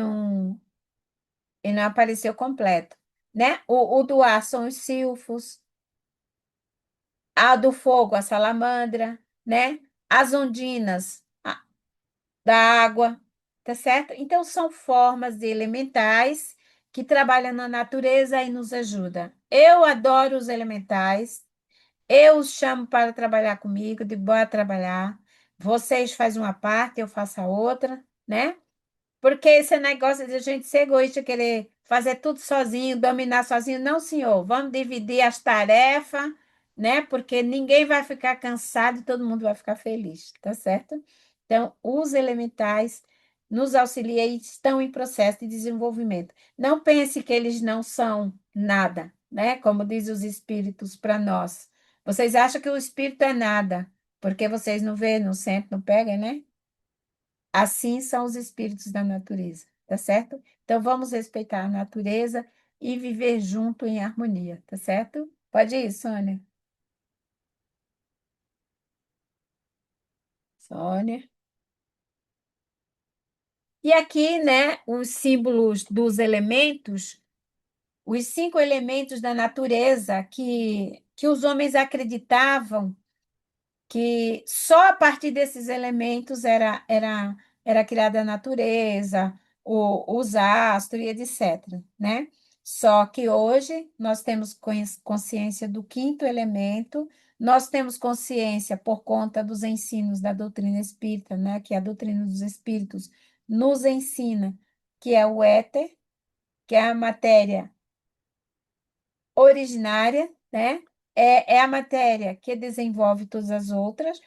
não apareceu completo, né? O do ar são os silfos, a do fogo, a salamandra, né? As ondinas da água, tá certo? Então, são formas de elementais que trabalham na natureza e nos ajuda. Eu adoro os elementais, eu os chamo para trabalhar comigo, de boa trabalhar. Vocês fazem uma parte, eu faço a outra, né? Porque esse negócio de a gente ser egoísta, querer fazer tudo sozinho, dominar sozinho, não, senhor. Vamos dividir as tarefas, né? Porque ninguém vai ficar cansado e todo mundo vai ficar feliz, tá certo? Então, os elementais nos auxiliam e estão em processo de desenvolvimento. Não pense que eles não são nada, né? Como diz os espíritos para nós. Vocês acham que o espírito é nada, porque vocês não vê, não sentem, não pegam, né? Assim são os espíritos da natureza, tá certo? Então vamos respeitar a natureza e viver junto em harmonia, tá certo? Pode ir, Sônia. Sônia. E aqui, né, os símbolos dos elementos, os 5 elementos da natureza que os homens acreditavam que só a partir desses elementos era criada a natureza, os astros e etc., né? Só que hoje nós temos consciência do quinto elemento, nós temos consciência por conta dos ensinos da doutrina espírita, né? Que a doutrina dos espíritos nos ensina que é o éter, que é a matéria originária, né? É a matéria que desenvolve todas as outras,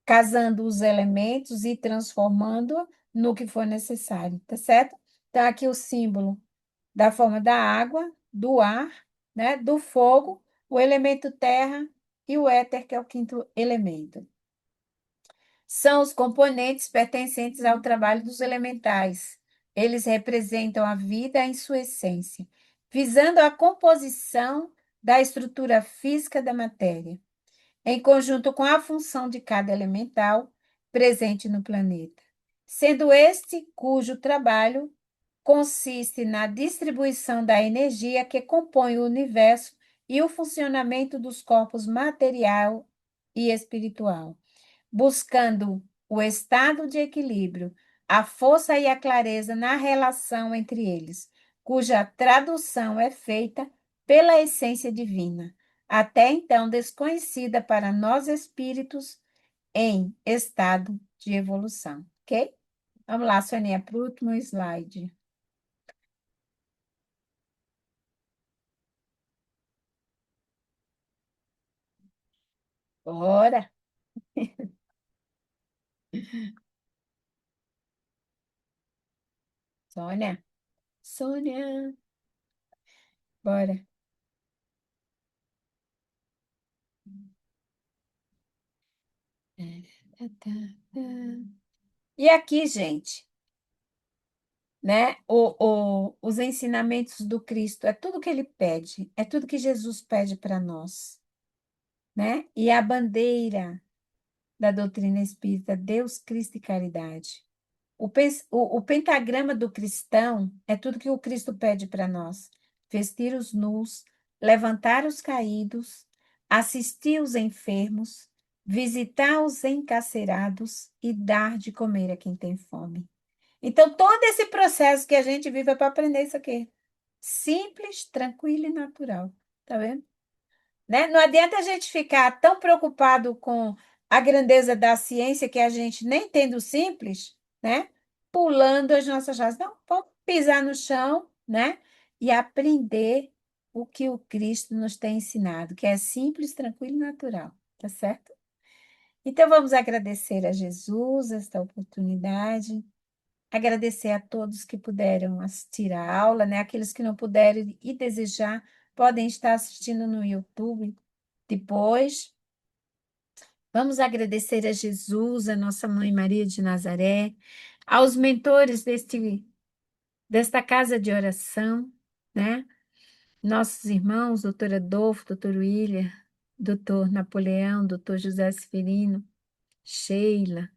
casando os elementos e transformando no que for necessário, tá certo? Então, aqui o símbolo da forma da água, do ar, né? Do fogo, o elemento terra e o éter, que é o quinto elemento. São os componentes pertencentes ao trabalho dos elementais. Eles representam a vida em sua essência, visando a composição da estrutura física da matéria em conjunto com a função de cada elemental presente no planeta, sendo este cujo trabalho consiste na distribuição da energia que compõe o universo e o funcionamento dos corpos material e espiritual, buscando o estado de equilíbrio, a força e a clareza na relação entre eles, cuja tradução é feita pela essência divina, até então desconhecida para nós espíritos em estado de evolução, ok? Vamos lá, Sonia, para o último slide. Bora, Sônia. Sônia. Bora. Tá, tá, tá. E aqui, gente, né? Os ensinamentos do Cristo, é tudo que ele pede, é tudo que Jesus pede para nós, né? E a bandeira da doutrina espírita, Deus, Cristo e caridade. O pentagrama do cristão é tudo que o Cristo pede para nós: vestir os nus, levantar os caídos, assistir os enfermos, visitar os encarcerados e dar de comer a quem tem fome. Então, todo esse processo que a gente vive é para aprender isso aqui. Simples, tranquilo e natural. Tá vendo? Né? Não adianta a gente ficar tão preocupado com a grandeza da ciência que a gente nem tendo simples, né? Pulando as nossas asas. Não, vamos pisar no chão, né? E aprender o que o Cristo nos tem ensinado, que é simples, tranquilo e natural, tá certo? Então vamos agradecer a Jesus esta oportunidade, agradecer a todos que puderam assistir a aula, né? Aqueles que não puderam e desejar, podem estar assistindo no YouTube depois. Vamos agradecer a Jesus, a nossa mãe Maria de Nazaré, aos mentores desta casa de oração, né? Nossos irmãos, doutor Adolfo, doutor William, doutor Napoleão, doutor José Severino, Sheila,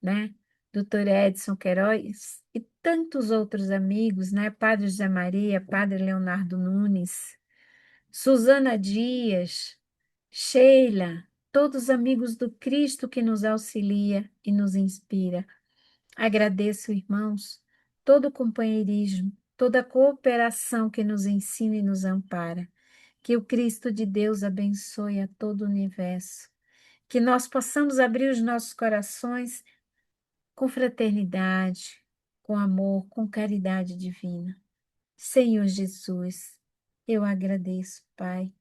né? Doutor Edson Queiroz e tantos outros amigos, né? Padre José Maria, Padre Leonardo Nunes, Susana Dias, Sheila, todos amigos do Cristo que nos auxilia e nos inspira. Agradeço, irmãos, todo o companheirismo, toda a cooperação que nos ensina e nos ampara. Que o Cristo de Deus abençoe a todo o universo. Que nós possamos abrir os nossos corações com fraternidade, com amor, com caridade divina. Senhor Jesus, eu agradeço, Pai.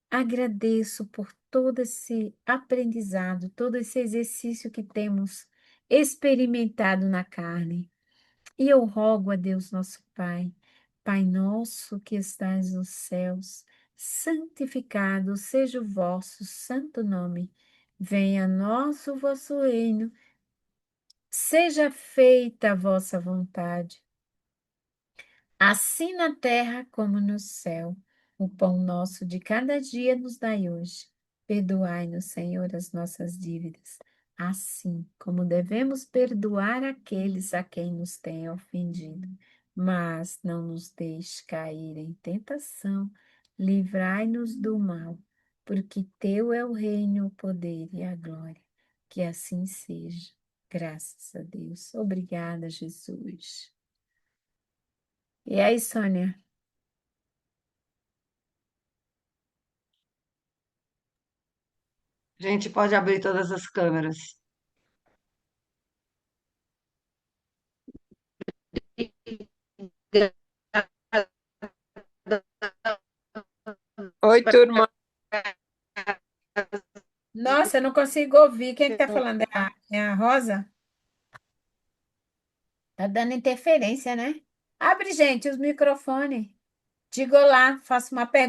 Agradeço por todo esse aprendizado, todo esse exercício que temos experimentado na carne. E eu rogo a Deus, nosso Pai, Pai nosso que estais nos céus, santificado seja o vosso santo nome. Venha a nós o vosso reino, seja feita a vossa vontade assim na terra como no céu. O pão nosso de cada dia nos dai hoje. Perdoai-nos, Senhor, as nossas dívidas, assim como devemos perdoar aqueles a quem nos têm ofendido. Mas não nos deixe cair em tentação, livrai-nos do mal, porque teu é o reino, o poder e a glória. Que assim seja. Graças a Deus. Obrigada, Jesus. E aí, Sônia? A gente pode abrir todas as câmeras. Oi, turma. Nossa, eu não consigo ouvir. Quem é que tá falando? É a Rosa? Tá dando interferência, né? Abre, gente, os microfones. Diga lá, faça uma pergunta.